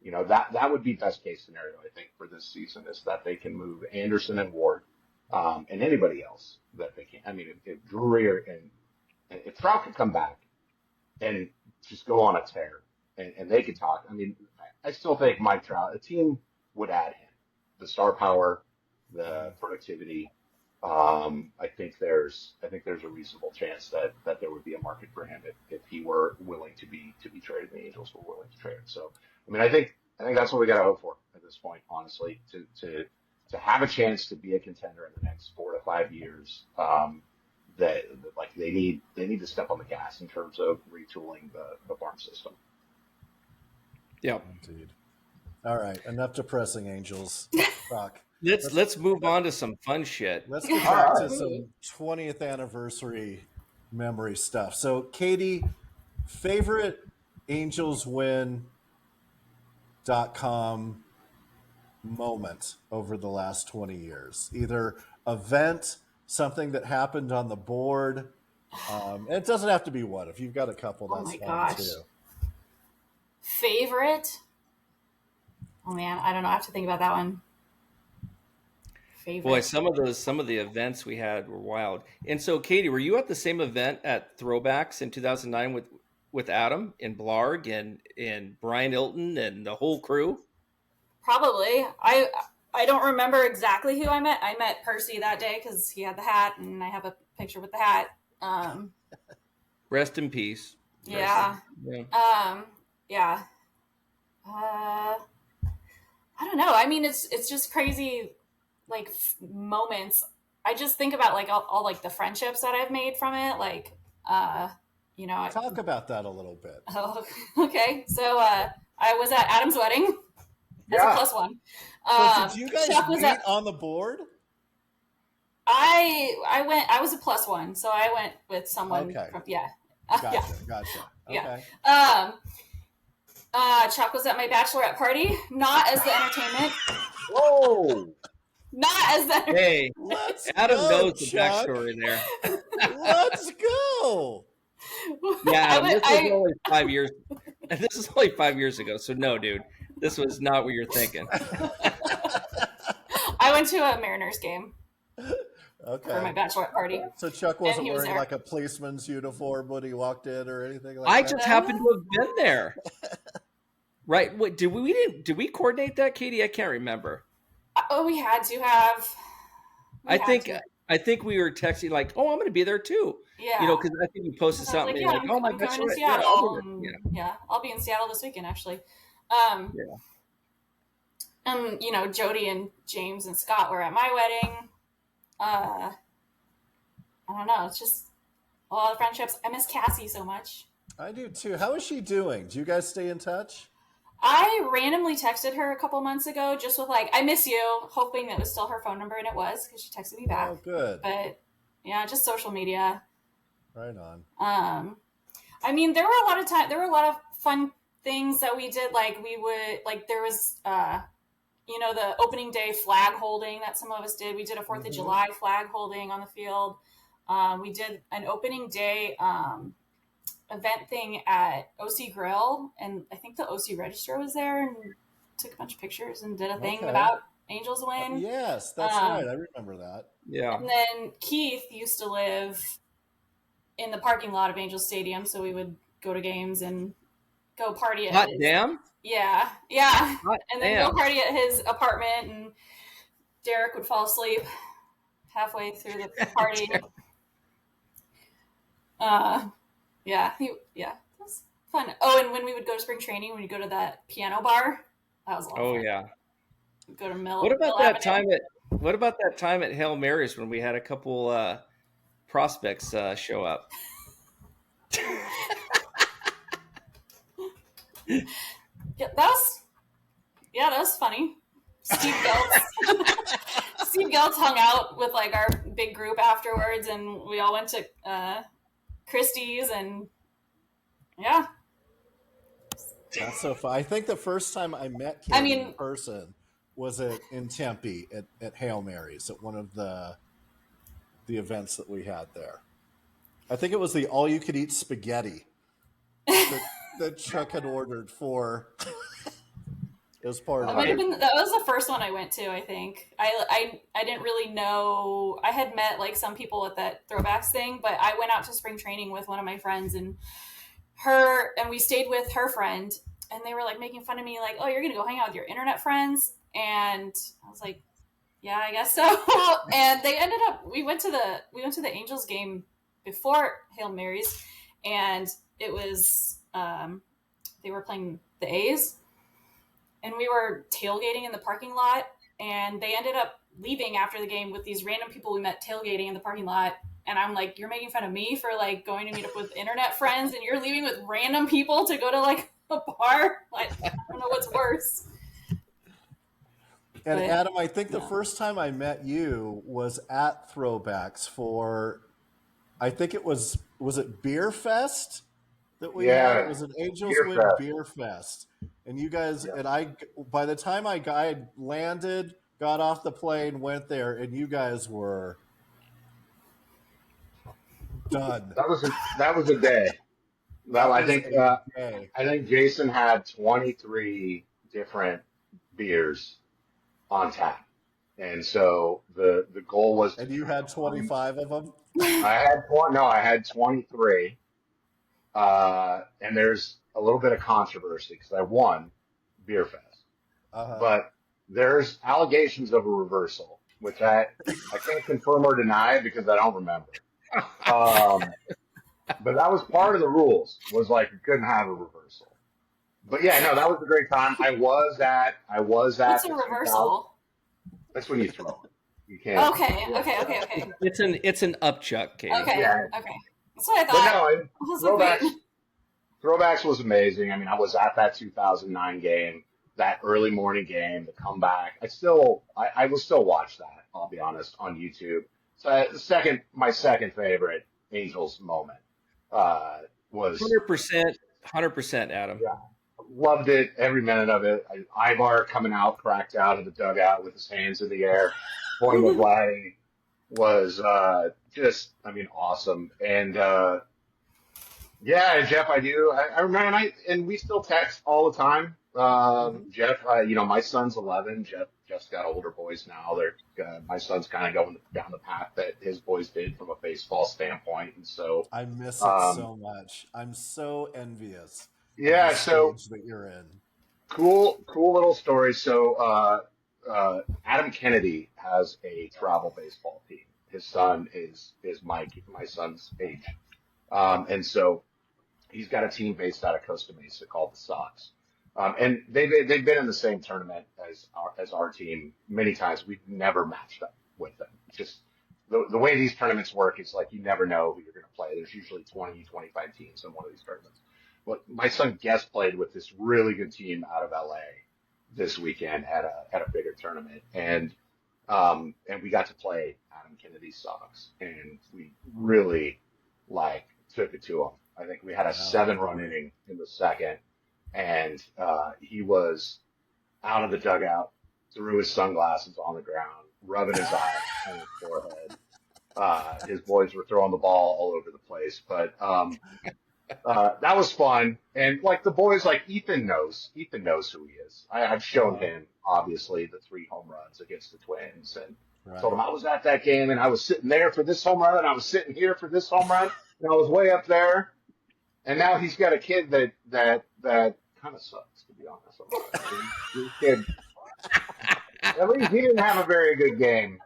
that would be best case scenario, I think, for this season, is that they can move Anderson and Ward, and anybody else that they can. I mean, if Drury and if Trout could come back and just go on a tear and they could talk, I mean, I still think Mike Trout, a team would add him, the star power, the productivity. I think there's a reasonable chance that there would be a market for him if he were willing to be traded. The Angels were willing to trade him. So, I mean, I think that's what we got to hope for at this point, honestly, to have a chance to be a contender in the next 4 to 5 years. That like they need to step on the gas in terms of retooling the farm system. Yeah, indeed. All right, enough depressing Angels talk. Let's move on to some fun shit. Let's get back to some 20th anniversary memory stuff. So, Katie, favorite AngelsWin.com moment over the last 20 years? Either event, something that happened on the board. And it doesn't have to be one. If you've got a couple, Oh that's my fine gosh. too. Favorite? Oh man, I don't know. I have to think about that one. Favorite. Boy, some of the events we had were wild. And so, Katie, were you at the same event at Throwbacks in 2009 with Adam and Blarg and Brian Ilton and the whole crew? Probably. I don't remember exactly who I met. I met Percy that day because he had the hat, and I have a picture with the hat. Rest in peace. Yeah. Yeah. Yeah. I don't know. I mean, it's just crazy, like moments. I just think about like all like the friendships that I've made from it. Like, you know, Talk about that a little bit. Oh, okay. So I was at Adam's wedding. That's Yeah. a plus one. So did you guys Chuck was meet on the board? I went. I was a plus one, so I went with someone. Okay. From, yeah. Gotcha. Yeah. Gotcha. Yeah. Okay. Chuck was at my bachelorette party, not as the entertainment, Whoa! not as the. Hey, Let's Adam go, knows the Chuck. backstory there. Let's go. Yeah, this was I- only 5 years. This is only 5 years ago. So no, dude, this was not what you're thinking. I went to a Mariners game Okay. for my bachelorette party. So Chuck wasn't he was wearing there. like a policeman's uniform when he walked in or anything like I that? just happened to have been there. Right? What did we coordinate that, Katie? I can't remember. Oh, we had to have. I think we were texting like, "Oh, I'm going to be there too." Yeah. You know, because I think you posted And I was something like, like, "Oh my I'm gosh, coming to right. Seattle. Yeah, I'll be there." Yeah, I'll be in Seattle this weekend actually. And you know, Jody and James and Scott were at my wedding. I don't know. It's just a lot of friendships. I miss Cassie so much. I do too. How is she doing? Do you guys stay in touch? I randomly texted her a couple months ago, just with like, "I miss you," hoping that was still her phone number, and it was because she texted me back. Oh, good. But yeah, just social media. Right on. I mean, there were a lot of fun things that we did. Like we would, like there was, you know, the opening day flag holding that some of us did. We did a 4th of July flag holding on the field. We did an opening day event thing at OC Grill, and I think the OC Register was there and took a bunch of pictures and did a thing Okay. about AngelsWin. Yes, that's right. I remember that. Yeah. And then Keith used to live in the parking lot of Angels Stadium, so we would go to games and go party at Hot his. damn. Yeah. Hot And then damn. go party at his apartment, and Derek would fall asleep halfway through the party. Yeah, it was fun. Oh, and when we would go to spring training, when you go to that piano bar, that was a lot of Oh fun. yeah. We'd go to Mill. What about Mill that Avenue. What about that time at Hail Marys when we had a couple prospects show up? Yeah, that was funny. Steve Geltz hung out with like our big group afterwards, and we all went to Christie's, and yeah. That's so fun. I think the first time I met Katie in mean- person was in Tempe at Hail Marys at one of the events that we had there. I think it was the all-you-could-eat spaghetti that Chuck had ordered for. It was part of it. That was the first one I went to. I think I didn't really know. I had met like some people at that Throwbacks thing, but I went out to spring training with one of my friends, and we stayed with her friend, and they were like making fun of me, like, "Oh, you're gonna go hang out with your internet friends," and I was like, "Yeah, I guess so." And they ended up. We went to the Angels game before Hail Marys, and it was they were playing the A's. And we were tailgating in the parking lot, and they ended up leaving after the game with these random people we met tailgating in the parking lot. And I'm like, "You're making fun of me for like going to meet up with internet friends, and you're leaving with random people to go to like a bar? Like, I don't know what's worse." And But- Adam, I think the first time I met you was at Throwbacks for, I think it was it Beer Fest that we had? It was an AngelsWin Beer Fest. And you guys, and by the time I landed, got off the plane, went there, and you guys were Done. That was a day. Well, That was a day. I think Jason had 23 different beers on tap, and so the goal was. And you had 25 of them? I had 23, and there's a little bit of controversy because I won Beer Fest, but there's allegations of a reversal, which I can't confirm or deny because I don't remember. But that was part of the rules, was like you couldn't have a reversal. But yeah, no, that was a great time. I was at What's a reversal? That's when you throw it. You can't. Okay. It's an upchuck, Katie. Okay. Yeah. Okay. That's what I But thought. no, throwbacks was amazing. I mean, I was at that 2009 game, that early morning game, the comeback. I will still watch that. I'll be honest, on YouTube. So my second favorite Angels moment was 100%, Adam. Yeah, loved it, every minute of it. Ivar coming out, cracked out of the dugout with his hands in the air, pointing the flag was just, I mean, awesome. And yeah, Jeff, I do. I remember, and we still text all the time. Jeff, my son's 11. Jeff's got older boys now. My son's kind of going down the path that his boys did from a baseball standpoint, and so I miss it so much. I'm so envious. Yeah, of the stage that you're in. Cool little story. So Adam Kennedy has a travel baseball team. His son is Mike, my son's age, and so he's got a team based out of Costa Mesa called the Sox. And they've been in the same tournament as our team many times. We've never matched up with them. Just the way these tournaments work is like you never know who you're going to play. There's usually 20, 25 teams in one of these tournaments. Well, my son guest played with this really good team out of LA this weekend at a bigger tournament, and we got to play Adam Kennedy's Sox, and we really took it to him. I think we had a 7-run inning in the second. And he was out of the dugout, threw his sunglasses on the ground, rubbing his eyes on his forehead. His boys were throwing the ball all over the place, but that was fun. And the boys, Ethan knows who he is. I've shown him obviously the 3 home runs against the Twins, and told him I was at that game, and I was sitting there for this home run, and I was sitting here for this home run, and I was way up there. And now he's got a kid that kind of sucks, to be honest. This kid, at least he didn't have a very good game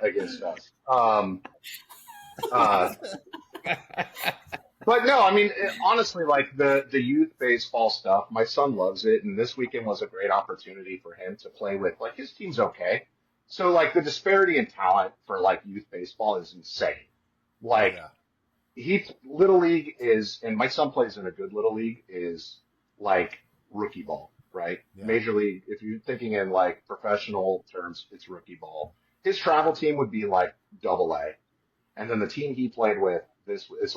against us. But no, I mean, honestly, the youth baseball stuff, my son loves it, and this weekend was a great opportunity for him to play with. His team's okay, so the disparity in talent for youth baseball is insane. Little league is, and my son plays in a good little league, is rookie ball, right? Yeah. Major league, if you're thinking in professional terms, it's rookie ball. His travel team would be double A. And then the team he played with, this is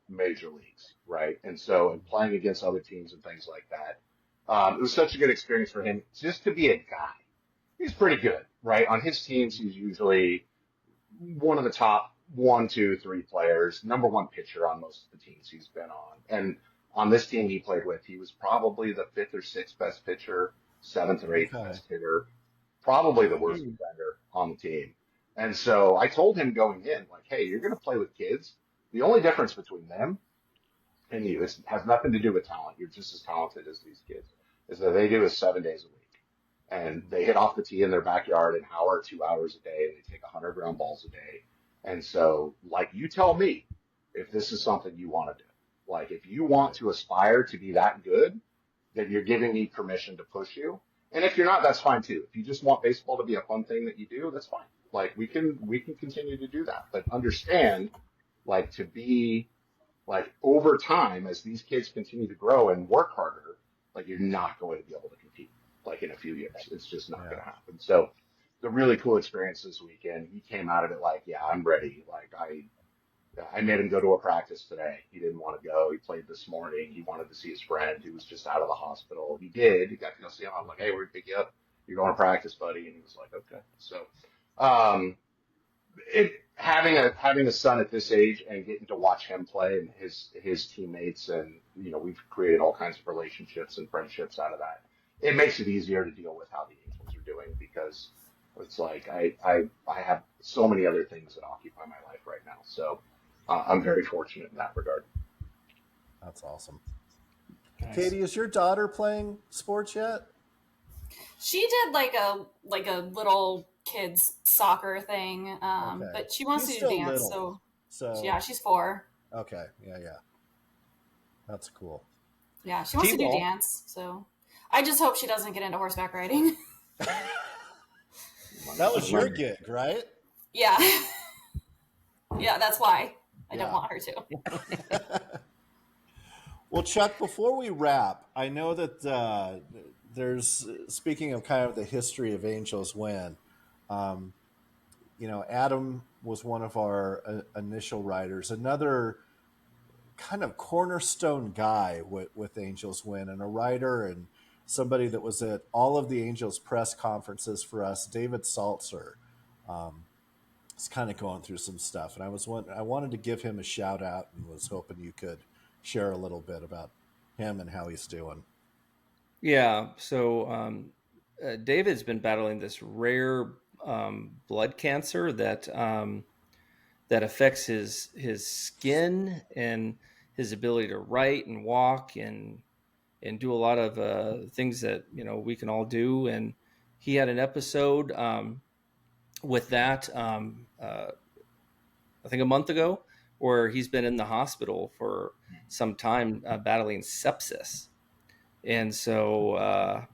major leagues, right? And so, and playing against other teams and things like that. It was such a good experience for him just to be a guy. He's pretty good, right? On his teams, he's usually one of the top 1, 2, 3 players, number 1 pitcher on most of the teams he's been on. And on this team he played with, he was probably the 5th or 6th best pitcher, 7th or 8th best hitter, probably the worst defender on the team. And so I told him going in, hey, you're going to play with kids. The only difference between them and you has nothing to do with talent. You're just as talented as these kids. Is that they do is 7 days a week. And they hit off the tee in their backyard an hour, 2 hours a day. They take 100 ground balls a day. And so, you tell me if this is something you want to do. If you want to aspire to be that good, then you're giving me permission to push you. And if you're not, that's fine too. If you just want baseball to be a fun thing that you do, that's fine. We can continue to do that. But understand, to be, over time, as these kids continue to grow and work harder, you're not going to be able to compete, in a few years. It's just not going to happen. So, the really cool experience this weekend. He came out of it yeah, I'm ready. I made him go to a practice today. He didn't want to go. He played this morning. He wanted to see his friend who was just out of the hospital. He did. He got to go see him. I'm hey, we're going to pick you up. You're going to practice, buddy. And he was okay. So, Having a son at this age and getting to watch him play and his teammates, and we've created all kinds of relationships and friendships out of that. It makes it easier to deal with how the Angels are doing, because it's like I have so many other things that occupy my life right now. So I'm very fortunate in that regard. That's awesome. Nice. Katie, is your daughter playing sports yet? She did like a little kids soccer thing, Okay. but she wants She's to do still dance. little. So Yeah, she's 4. okay, yeah, that's cool. Yeah, she wants to do T-ball. dance. So I just hope she doesn't get into horseback riding. That was your gig, right? Yeah, yeah, that's why I Yeah. don't want her to. Well, Chuck, before we wrap, I know that there's, speaking of kind of the history of AngelsWin, Adam was one of our initial writers, another kind of cornerstone guy with AngelsWin, and a writer and somebody that was at all of the Angels press conferences for us, David Saltzer. Is kind of going through some stuff, and I wanted to give him a shout out, and was hoping you could share a little bit about him and how he's doing. Yeah. So David's been battling this rare blood cancer that affects his skin and his ability to write and walk and do a lot of things that we can all do. And he had an episode with that I think a month ago, where he's been in the hospital for some time battling sepsis. And so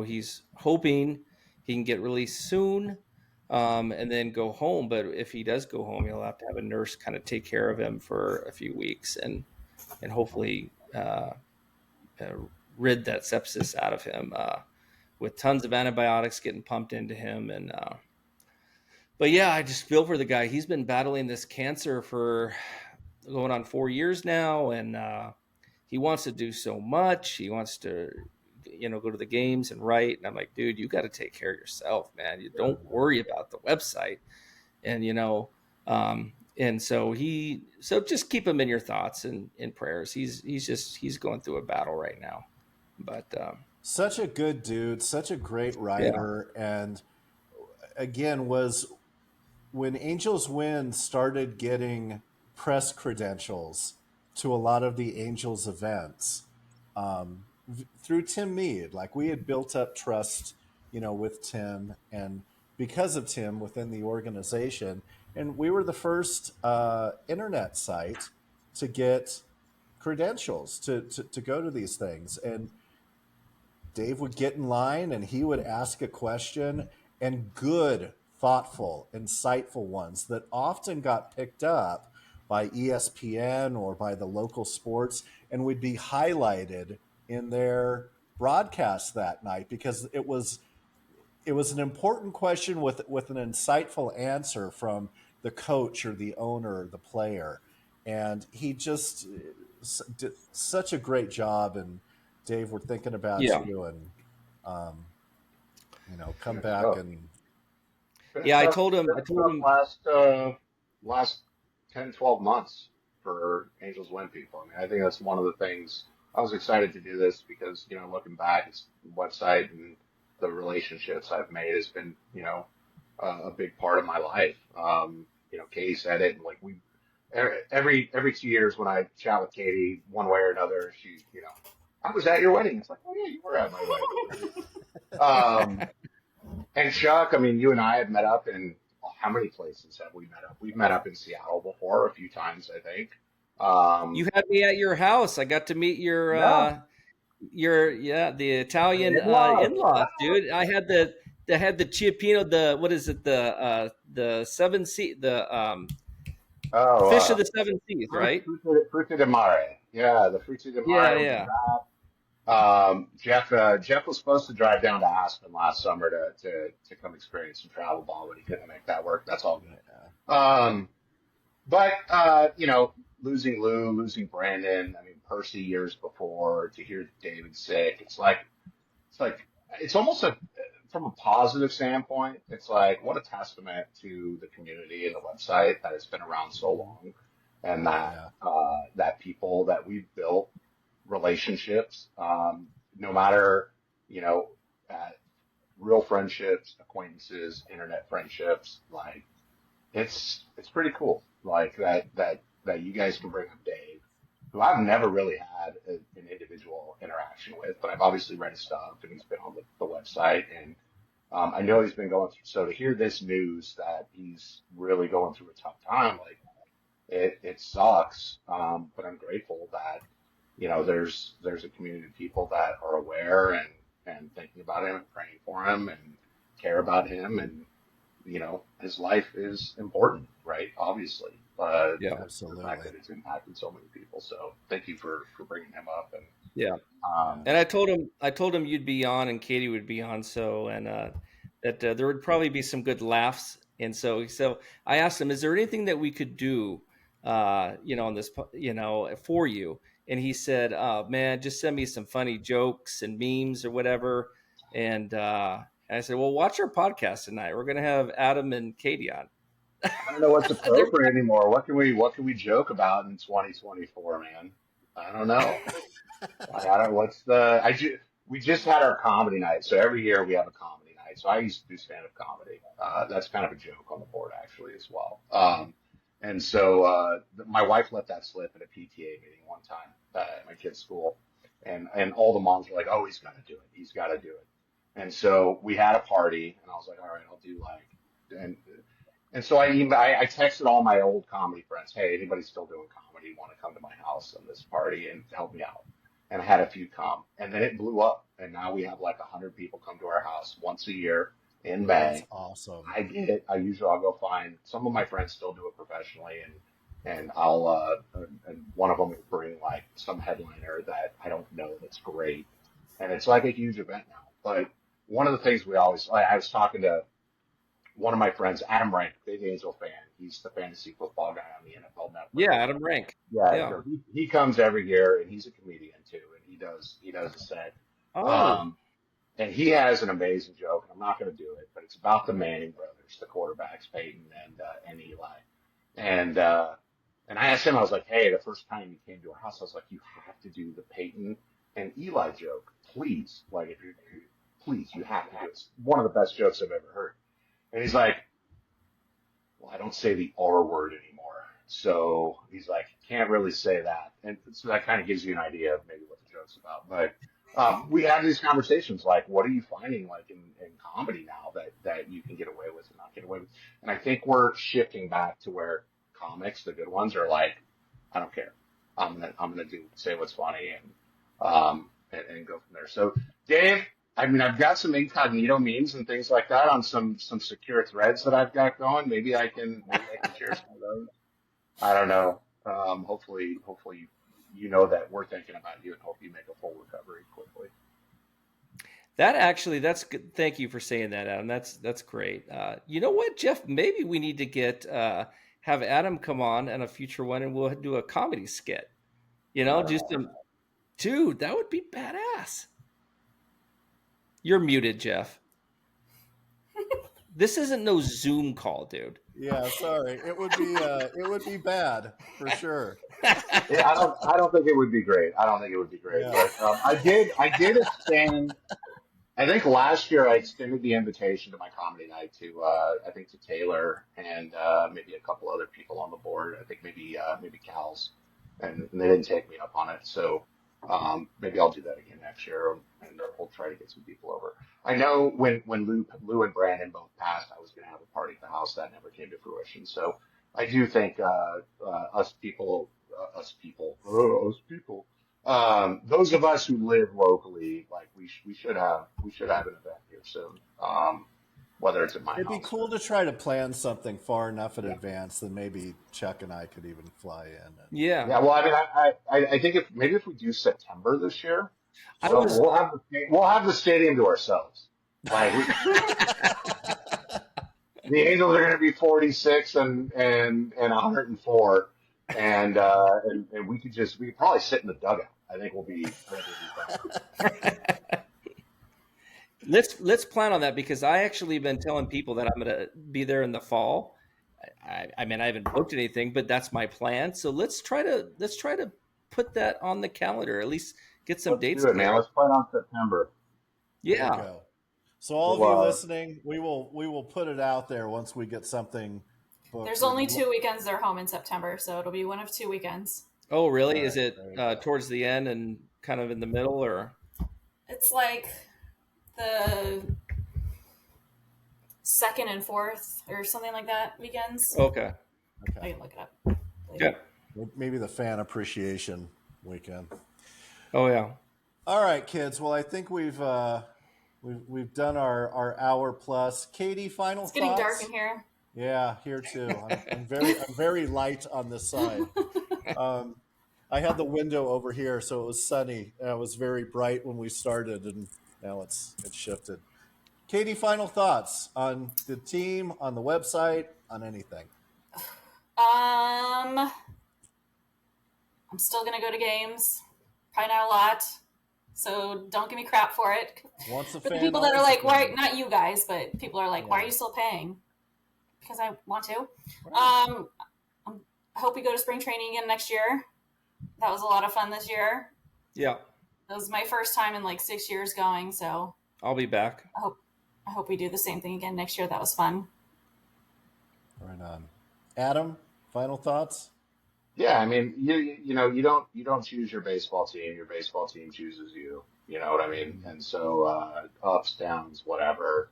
he's hoping he can get released soon, and then go home. But if he does go home, he'll have to have a nurse kind of take care of him for a few weeks and hopefully rid that sepsis out of him with tons of antibiotics getting pumped into him. And but yeah, I just feel for the guy. He's been battling this cancer for going on 4 years now, and he wants to do so much. He wants to, go to the games and write. And I'm like, dude, you got to take care of yourself, man. You don't worry about the website. And, and so just keep him in your thoughts and in prayers. He's going through a battle right now, but such a good dude, such a great writer. Yeah. And again, was when AngelsWin started getting press credentials to a lot of the Angels events, through Tim Mead. Like, we had built up trust, with Tim, and because of Tim within the organization. And we were the first internet site to get credentials to go to these things. And Dave would get in line and he would ask a question, and good, thoughtful, insightful ones that often got picked up by ESPN or by the local sports, and would be highlighted in their broadcast that night, because it was an important question with an insightful answer from the coach or the owner or the player. And he just did such a great job. And Dave, we're thinking about you, and come back. And yeah, I told him last 10, 12 months for AngelsWin people. I mean, I think that's one of the things. I was excited to do this because, looking back, it's the website and the relationships I've made has been, a big part of my life. Katie said it, and like every 2 years when I chat with Katie one way or another, she, I was at your wedding. It's like, oh yeah, you were at my wedding. And Chuck, I mean, you and I have met up in, how many places have we met up? We've met up in Seattle before a few times, I think. You had me at your house. I got to meet the Italian in-laws, dude. I had the Chiappino, the 7 seat, fish of the 7 seas, right? Fruta de Mare. Yeah, the Fruta de Mare. Yeah. Jeff was supposed to drive down to Aspen last summer to come experience some travel ball, but he couldn't make that work. That's all good. But losing Lou, losing Brandon, I mean, Percy years before, to hear David sick, it's almost from a positive standpoint, it's like what a testament to the community and the website that it's been around so long, and that people that we've built relationships, no matter at real friendships, acquaintances, internet friendships, like it's pretty cool, like that you guys can bring up Dave, who I've never really had an individual interaction with, but I've obviously read his stuff and he's been on the website, and I know he's been going through. So to hear this news that he's really going through a tough time, like it sucks, but I'm grateful that there's a community of people that are aware and thinking about him and praying for him and care about him, and his life is important, right? Obviously. Yeah, absolutely. The fact that it's impacted so many people. So thank you for bringing him up. And yeah. And I told him you'd be on and Katie would be on. So, and that there would probably be some good laughs. And so I asked him, is there anything that we could do, on this, for you? And he said, man, just send me some funny jokes and memes or whatever. And I said, well, watch our podcast tonight. We're going to have Adam and Katie on. I don't know what's appropriate anymore. What can we joke about in 2024, man? I don't know. We just had our comedy night. So every year we have a comedy night. So I used to do stand-up comedy. That's kind of a joke on the board actually as well. And so my wife let that slip at a PTA meeting one time at my kid's school, and all the moms were like, "Oh, he's got to do it. He's got to do it." And so we had a party, and I was like, "All right, I'll do and so I texted all my old comedy friends, hey, anybody still doing comedy want to come to my house on this party and help me out? And I had a few come, and then it blew up, and now we have like 100 people come to our house once a year in May. That's awesome. I get it. I'll go find some of my friends still do it professionally, and I'll and one of them will bring like some headliner that I don't know that's great, and it's like a huge event now. But one of the things I was talking to one of my friends, Adam Rank, big Angel fan. He's the fantasy football guy on the NFL Network. Yeah, Adam Rank. Yeah. So he comes every year, and he's a comedian too, and he does a set. Oh. And he has an amazing joke, and I'm not going to do it, but it's about the Manning brothers, the quarterbacks, Peyton and Eli. And I asked him, I was like, hey, the first time you came to our house, I was like, you have to do the Peyton and Eli joke, please. Like, please, you have to do it. It's one of the best jokes I've ever heard. And he's like, well, I don't say the R word anymore. So he's like, can't really say that. And so that kind of gives you an idea of maybe what the joke's about. But we have these conversations like, what are you finding like in comedy now that you can get away with and not get away with? And I think we're shifting back to where comics, the good ones, are like, I don't care. I'm gonna say what's funny and go from there. So Dave, I mean, I've got some incognito memes and things like that on some secure threads that I've got going. Maybe I can share some of those. I don't know. Hopefully you know that we're thinking about you and hope you make a full recovery quickly. That's good. Thank you for saying that, Adam. That's great. You know what, Jeff? Maybe we need to have Adam come on a future one, and we'll do a comedy skit. Dude, that would be badass. You're muted, Jeff. This isn't no Zoom call, dude. Yeah, sorry. It would be bad for sure. Yeah, I don't think it would be great. Yeah. But I did extend. I think last year I extended the invitation to my comedy night to Taylor and maybe a couple other people on the board. I think maybe Cal's, and they didn't take me up on it. So maybe I'll do that again next year, and we'll try to get some people over. I know when Lou and Brandon both passed, I was going to have a party at the house. That never came to fruition. So I do think those of us who live locally, like we should have an event here soon. Whether it's at my It'd house. be cool to try to plan something far enough in advance that maybe Chuck and I could even fly in. Yeah. Well, I mean, I think if we do September this year, we'll have the stadium to ourselves. Like the Angels are going to be 46 and 104, and we could probably sit in the dugout. I think we'll be fine. let's plan on that, because I actually been telling people that I'm going to be there in the fall. I mean, I haven't booked anything, but that's my plan. So let's try to put that on the calendar. At least get some dates. Do it, man. Let's plan on September. There Yeah. you go. So all of you listening, we will put it out there once we get something booked. There's only 2 weekends they're home in September, so it'll be one of 2 weekends. Oh, really? Right, Is it towards the end and kind of in the middle, or? It's like the 2nd and 4th or something like that weekends. Okay. I can look it up later. Yeah. Maybe the fan appreciation weekend. Oh, yeah. All right, kids. Well, I think we've done our hour plus. Katie, final thoughts? It's getting dark in here. Yeah, here too. I'm very light on this side. I had the window over here, so it was sunny, and it was very bright when we started, and now it's shifted. Katie, final thoughts on the team, on the website, on anything? I'm still gonna go to games. Probably not a lot, so don't give me crap for it. Once a But the fan, people that are always a like, fan. why? Not you guys, but people are like, why are you still paying? Because I want to. I hope we go to spring training again next year. That was a lot of fun this year. Yeah. That was my first time in like 6 years going, so I'll be back. I hope we do the same thing again next year. That was fun. Right on. Adam, final thoughts? Yeah, I mean, you don't choose your baseball team. Your baseball team chooses you. You know what I mean? And so ups, downs, whatever.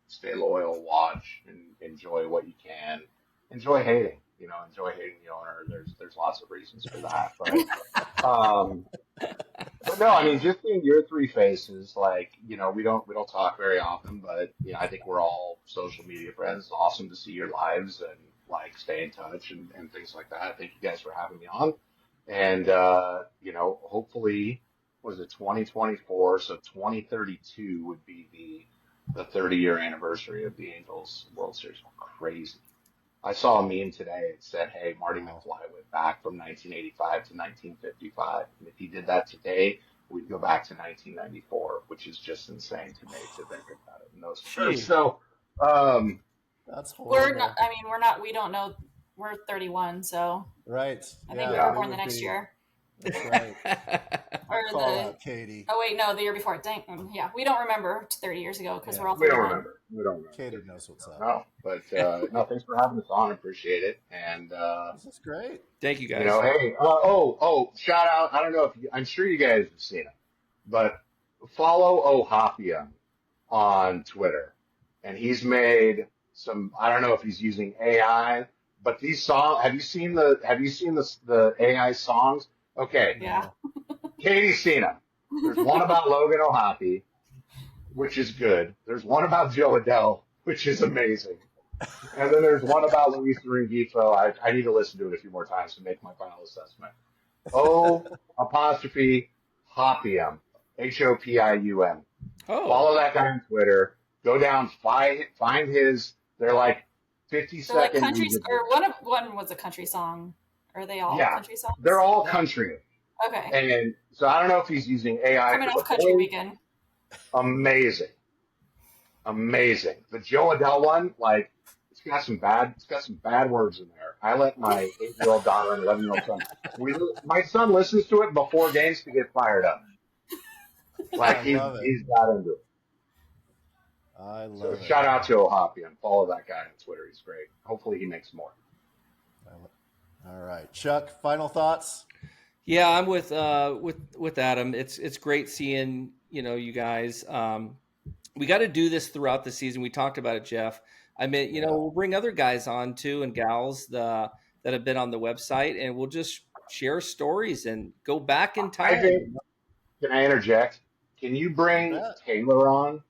Stay loyal, watch, and enjoy what you can. Enjoy hating. Enjoy hating the owner. There's lots of reasons for that. But no, I mean, just in your three faces, like, we don't talk very often, but I think we're all social media friends. It's awesome to see your lives and like stay in touch and things like that. Thank you guys for having me on. And hopefully, was it 2024? So 2032 would be the 30-year anniversary of the Angels World Series. Crazy. I saw a meme today. It said, "Hey, Marty McFly went back from 1985 to 1955, and if he did that today, we'd go back to 1994," which is just insane to me to think about it in those terms. So, that's horrible. We're not. We don't know. We're 31, so right. I think we were born the next year. That's right. Or Call out Katie. Oh wait, no, the year before. Dang, yeah, we don't remember 30 years ago because we're all we 31. don't remember. We don't remember. Katie knows what's up. No, but no, thanks for having us on. Appreciate it. And this is great. Thank you, guys. Hey, shout out. I don't know I'm sure you guys have seen it, but follow Ohapia on Twitter, and he's made some. I don't know if he's using AI, but these songs. Have you seen the AI songs? Okay. Yeah. Katie Cena. There's one about Logan O'Hoppe, which is good. There's one about Joe Adele, which is amazing. And then there's one about Luis Rengifo. I need to listen to it a few more times to make my final assessment. O''Hopium. HOPIUM. Oh. Follow that guy on Twitter. Go down, find his. They're like 50 So like second country, music or one was a country song. Are they all country songs? They're all country. Okay. And so I don't know if he's using AI. Coming off country weekend. Amazing. The Joe Adele one, like, it's got some bad words in there. I let my 8-year-old daughter and 11-year-old son. My son listens to it before games to get fired up. Like he's got into it. I love it. Shout out to Ohapia and follow that guy on Twitter. He's great. Hopefully he makes more. All right, Chuck. Final thoughts. Yeah, I'm with Adam. It's great seeing you guys. We got to do this throughout the season. We talked about it, Jeff. I mean, we'll bring other guys on too and gals that have been on the website, and we'll just share stories and go back in time. Can I interject? Can you bring Taylor on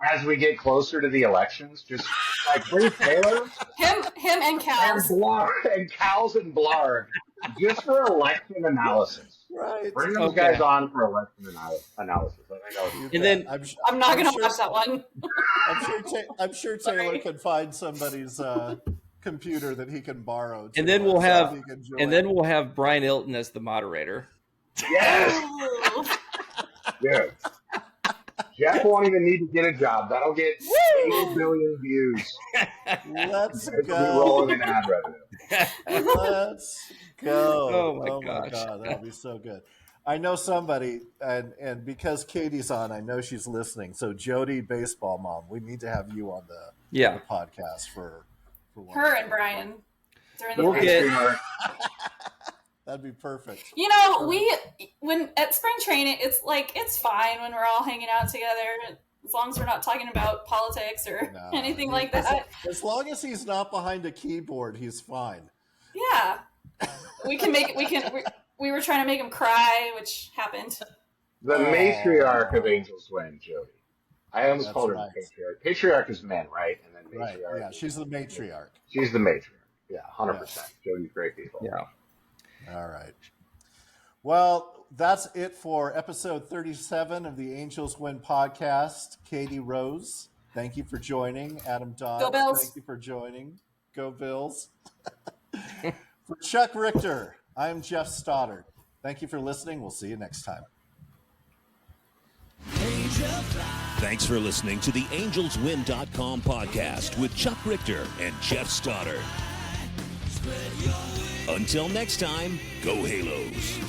as we get closer to the elections? Just like bring Taylor, him and Cals, and Cals and Blarg, just for election analysis. Right. Bring those guys on for election analysis. And then I'm not going to watch that one. I'm sure Taylor can find somebody's computer that he can borrow. And then we'll have Brian Ilton as the moderator. Yes. Yes. wife won't even need to get a job. That'll get 8 billion views. Let's We'll be go. rolling in ad revenue. Let's go. Oh, my gosh. God, that'll be so good. I know somebody, and because Katie's on, I know she's listening. So Jody, baseball mom, we need to have you on the podcast for one. Her and Brian. During the We'll break. get- That'd be perfect. You know, when at spring training, it's fine when we're all hanging out together, as long as we're not talking about politics or anything like that. As long as he's not behind a keyboard, he's fine. Yeah, we were trying to make him cry, which happened. The matriarch of Angels Win, Jody. I almost called her right. patriarch. Patriarch is men, right? And then Right. matriarch. Yeah, she's the matriarch. She's the matriarch. Yeah, 100%. Jody's great people. Yeah. All right. Well, that's it for episode 37 of the Angels Win podcast. Katie Rose, thank you for joining. Adam Dodds, Go Bills. thank you for joining. Go Bills. For Chuck Richter, I'm Jeff Stoddard. Thank you for listening. We'll see you next time. Thanks for listening to the AngelsWin.com podcast with Chuck Richter and Jeff Stoddard. Until next time, go Halos.